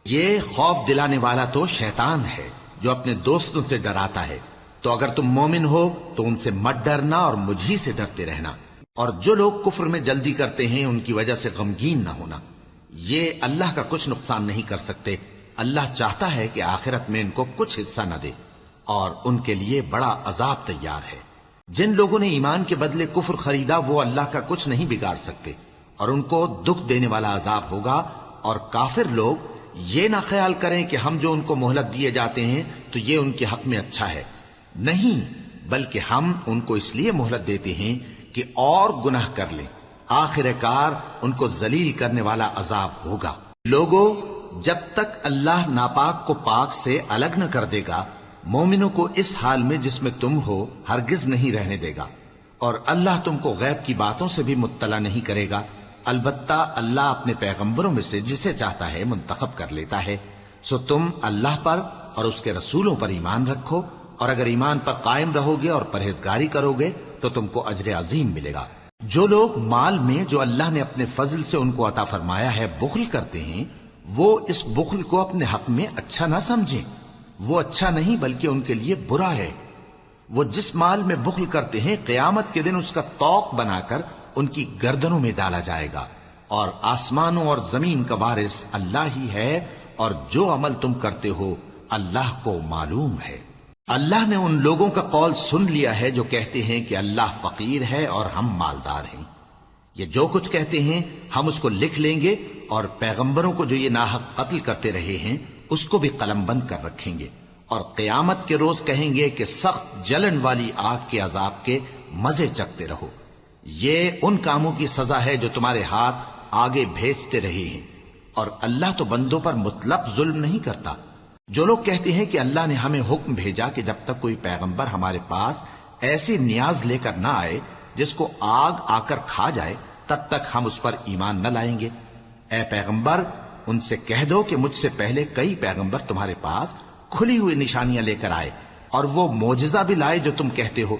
[SPEAKER 1] یہ خوف دلانے والا تو شیطان ہے جو اپنے دوستوں سے ڈراتا ہے، تو اگر تم مومن ہو تو ان سے مت ڈرنا اور مجھ ہی سے ڈرتے رہنا، اور جو لوگ کفر میں جلدی کرتے ہیں ان کی وجہ سے غمگین نہ ہونا، یہ اللہ کا کچھ نقصان نہیں کر سکتے۔ اللہ چاہتا ہے کہ آخرت میں ان کو کچھ حصہ نہ دے، اور ان کے لیے بڑا عذاب تیار ہے۔ جن لوگوں نے ایمان کے بدلے کفر خریدا وہ اللہ کا کچھ نہیں بگاڑ سکتے، اور ان کو دکھ دینے والا عذاب ہوگا۔ اور کافر لوگ یہ نہ خیال کریں کہ ہم جو ان کو مہلت دیے جاتے ہیں تو یہ ان کے حق میں اچھا ہے، نہیں، بلکہ ہم ان کو اس لیے مہلت دیتے ہیں کہ اور گناہ کر لیں، آخر کار ان کو ذلیل کرنے والا عذاب ہوگا۔ لوگوں، جب تک اللہ ناپاک کو پاک سے الگ نہ کر دے گا، مومنوں کو اس حال میں جس میں تم ہو ہرگز نہیں رہنے دے گا، اور اللہ تم کو غیب کی باتوں سے بھی مطلع نہیں کرے گا۔ البتہ اللہ اپنے پیغمبروں میں سے جسے چاہتا ہے منتخب کر لیتا ہے۔ سو تم اللہ پر اور اس کے رسولوں پر ایمان رکھو، اور اگر ایمان پر قائم رہو گے اور پرہیزگاری کرو گے تو تم کو اجر عظیم ملے گا۔ جو لوگ مال میں جو اللہ نے اپنے فضل سے ان کو عطا فرمایا ہے بخل کرتے ہیں، وہ اس بخل کو اپنے حق میں اچھا نہ سمجھیں، وہ اچھا نہیں بلکہ ان کے لیے برا ہے۔ وہ جس مال میں بخل کرتے ہیں قیامت کے دن اس کا طوق بنا کر ان کی گردنوں میں ڈالا جائے گا، اور آسمانوں اور زمین کا وارث اللہ ہی ہے، اور جو عمل تم کرتے ہو اللہ کو معلوم ہے۔ اللہ نے ان لوگوں کا قول سن لیا ہے جو کہتے ہیں کہ اللہ فقیر ہے اور ہم مالدار ہیں۔ یہ جو کچھ کہتے ہیں ہم اس کو لکھ لیں گے، اور پیغمبروں کو جو یہ ناحق قتل کرتے رہے ہیں اس کو بھی قلم بند کر رکھیں گے، اور قیامت کے روز کہیں گے کہ سخت جلن والی آگ کے عذاب کے مزے چکتے رہو۔ یہ ان کاموں کی سزا ہے جو تمہارے ہاتھ آگے بھیجتے رہے ہیں، اور اللہ تو بندوں پر مطلق ظلم نہیں کرتا۔ جو لوگ کہتے ہیں کہ اللہ نے ہمیں حکم بھیجا کہ جب تک کوئی پیغمبر ہمارے پاس ایسی نیاز لے کر نہ آئے جس کو آگ آ کر کھا جائے تب تک ہم اس پر ایمان نہ لائیں گے، اے پیغمبر ان سے کہہ دو کہ مجھ سے پہلے کئی پیغمبر تمہارے پاس کھلی ہوئی نشانیاں لے کر آئے، اور وہ معجزہ بھی لائے جو تم کہتے ہو،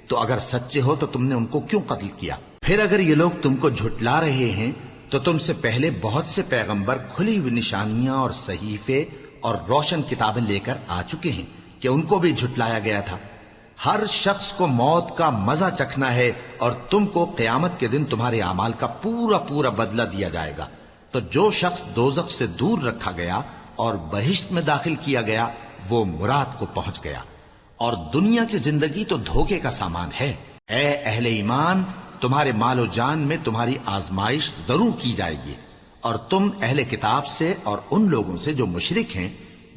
[SPEAKER 1] تو اگر سچے ہو تو تم نے ان کو کیوں قتل کیا؟ پھر اگر یہ لوگ تم کو جھٹلا رہے ہیں تو تم سے پہلے بہت سے پیغمبر کھلی ہوئی نشانیاں اور صحیفے اور روشن کتابیں لے کر آ چکے ہیں کہ ان کو بھی جھٹلایا گیا تھا۔ ہر شخص کو موت کا مزہ چکھنا ہے، اور تم کو قیامت کے دن تمہارے اعمال کا پورا پورا بدلہ دیا جائے گا۔ تو جو شخص دوزخ سے دور رکھا گیا اور بہشت میں داخل کیا گیا وہ مراد کو پہنچ گیا، اور دنیا کی زندگی تو دھوکے کا سامان ہے۔ اے اہل ایمان، تمہارے مال و جان میں تمہاری آزمائش ضرور کی جائے گی، اور تم اہل کتاب سے اور ان لوگوں سے جو مشرک ہیں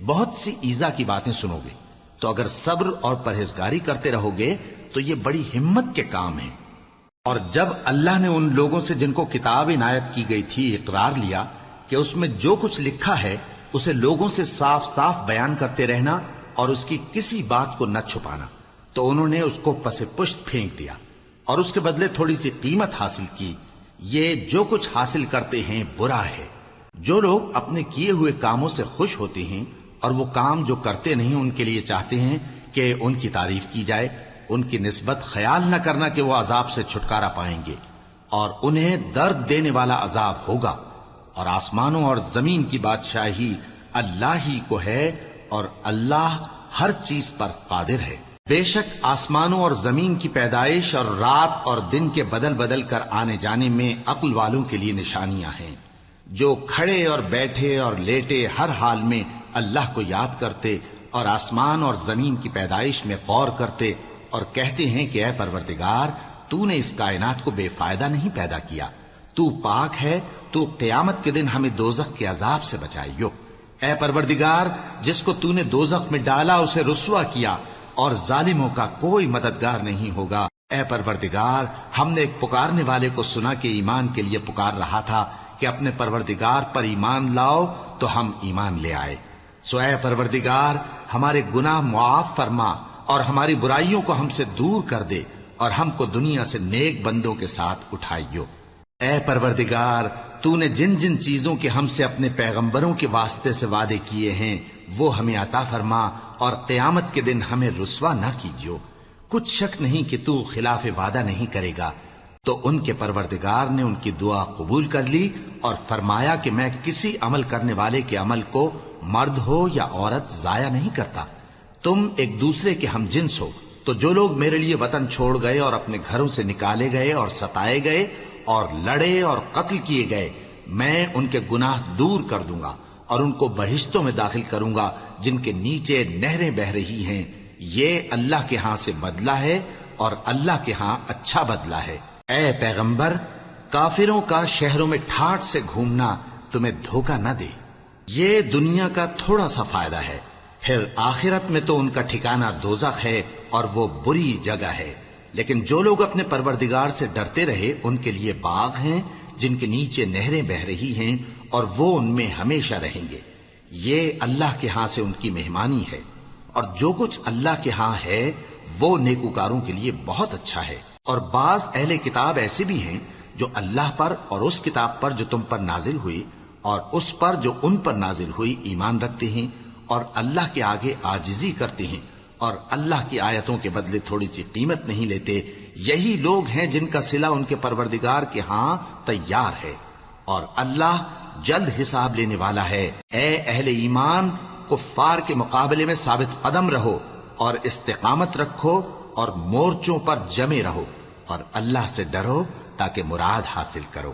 [SPEAKER 1] بہت سی ایذا کی باتیں سنو گے، تو اگر صبر اور پرہیزگاری کرتے رہو گے تو یہ بڑی ہمت کے کام ہیں۔ اور جب اللہ نے ان لوگوں سے جن کو کتاب عنایت کی گئی تھی اقرار لیا کہ اس میں جو کچھ لکھا ہے اسے لوگوں سے صاف صاف بیان کرتے رہنا اور اس کی کسی بات کو نہ چھپانا، تو انہوں نے اس کو پس پشت پھینک دیا اور اس کے بدلے تھوڑی سی قیمت حاصل کی۔ یہ جو کچھ حاصل کرتے ہیں برا ہے۔ جو لوگ اپنے کیے ہوئے کاموں سے خوش ہوتے ہیں اور وہ کام جو کرتے نہیں ان کے لیے چاہتے ہیں کہ ان کی تعریف کی جائے، ان کی نسبت خیال نہ کرنا کہ وہ عذاب سے چھٹکارا پائیں گے، اور انہیں درد دینے والا عذاب ہوگا۔ اور آسمانوں اور زمین کی بادشاہی اللہ ہی کو ہے، اور اللہ ہر چیز پر قادر ہے۔ بے شک آسمانوں اور زمین کی پیدائش اور رات اور دن کے بدل بدل کر آنے جانے میں عقل والوں کے لیے نشانیاں ہیں، جو کھڑے اور بیٹھے اور لیٹے ہر حال میں اللہ کو یاد کرتے اور آسمان اور زمین کی پیدائش میں غور کرتے اور کہتے ہیں کہ اے پروردگار، تو نے اس کائنات کو بے فائدہ نہیں پیدا کیا، تو پاک ہے، تو قیامت کے دن ہمیں دوزخ کے عذاب سے بچائیو۔ اے پروردگار، جس کو تو نے دوزخ میں ڈالا اسے رسوا کیا، اور ظالموں کا کوئی مددگار نہیں ہوگا۔ اے پروردگار، ہم نے ایک پکارنے والے کو سنا کہ ایمان کے لیے پکار رہا تھا کہ اپنے پروردگار پر ایمان لاؤ، تو ہم ایمان لے آئے۔ سو اے پروردگار، ہمارے گناہ معاف فرما اور ہماری برائیوں کو ہم سے دور کر دے، اور ہم کو دنیا سے نیک بندوں کے ساتھ اٹھائیو۔ اے پروردگار، تو نے جن جن چیزوں کے ہم سے اپنے پیغمبروں کے واسطے سے وعدے کیے ہیں وہ ہمیں عطا فرما، اور قیامت کے دن ہمیں رسوا نہ کیجیو۔ کچھ شک نہیں کہ تو خلاف وعدہ نہیں کرے گا۔ تو ان کے پروردگار نے ان کی دعا قبول کر لی اور فرمایا کہ میں کسی عمل کرنے والے کے عمل کو مرد ہو یا عورت ضائع نہیں کرتا۔ تم ایک دوسرے کے ہم جنس ہو، تو جو لوگ میرے لیے وطن چھوڑ گئے اور اپنے گھروں سے نکالے گئے اور ستائے گئے اور لڑے اور قتل کیے گئے، میں ان کے گناہ دور کر دوں گا اور ان کو بہشتوں میں داخل کروں گا جن کے نیچے نہریں بہ رہی ہیں۔ یہ اللہ کے ہاں سے بدلہ ہے اور اللہ کے ہاں اچھا بدلہ ہے۔ اے پیغمبر، کافروں کا شہروں میں ٹھاٹ سے گھومنا تمہیں دھوکہ نہ دے۔ یہ دنیا کا تھوڑا سا فائدہ ہے، پھر آخرت میں تو ان کا ٹھکانہ دوزخ ہے اور وہ بری جگہ ہے۔ لیکن جو لوگ اپنے پروردگار سے ڈرتے رہے ان کے لیے باغ ہیں جن کے نیچے نہریں بہ رہی ہیں، اور وہ ان میں ہمیشہ رہیں گے۔ یہ اللہ کے ہاں سے ان کی مہمانی ہے، اور جو کچھ اللہ کے ہاں ہے وہ نیکوکاروں کے لیے بہت اچھا ہے۔ اور بعض اہل کتاب ایسے بھی ہیں جو اللہ پر اور اس کتاب پر جو تم پر نازل ہوئی اور اس پر جو ان پر نازل ہوئی ایمان رکھتے ہیں، اور اللہ کے آگے عاجزی کرتے ہیں، اور اللہ کی آیتوں کے بدلے تھوڑی سی قیمت نہیں لیتے۔ یہی لوگ ہیں جن کا صلہ ان کے پروردگار کے ہاں تیار ہے، اور اللہ جلد حساب لینے والا ہے۔ اے اہل ایمان، کفار کے مقابلے میں ثابت قدم رہو اور استقامت رکھو اور مورچوں پر جمے رہو، اور اللہ سے ڈرو تاکہ مراد حاصل کرو۔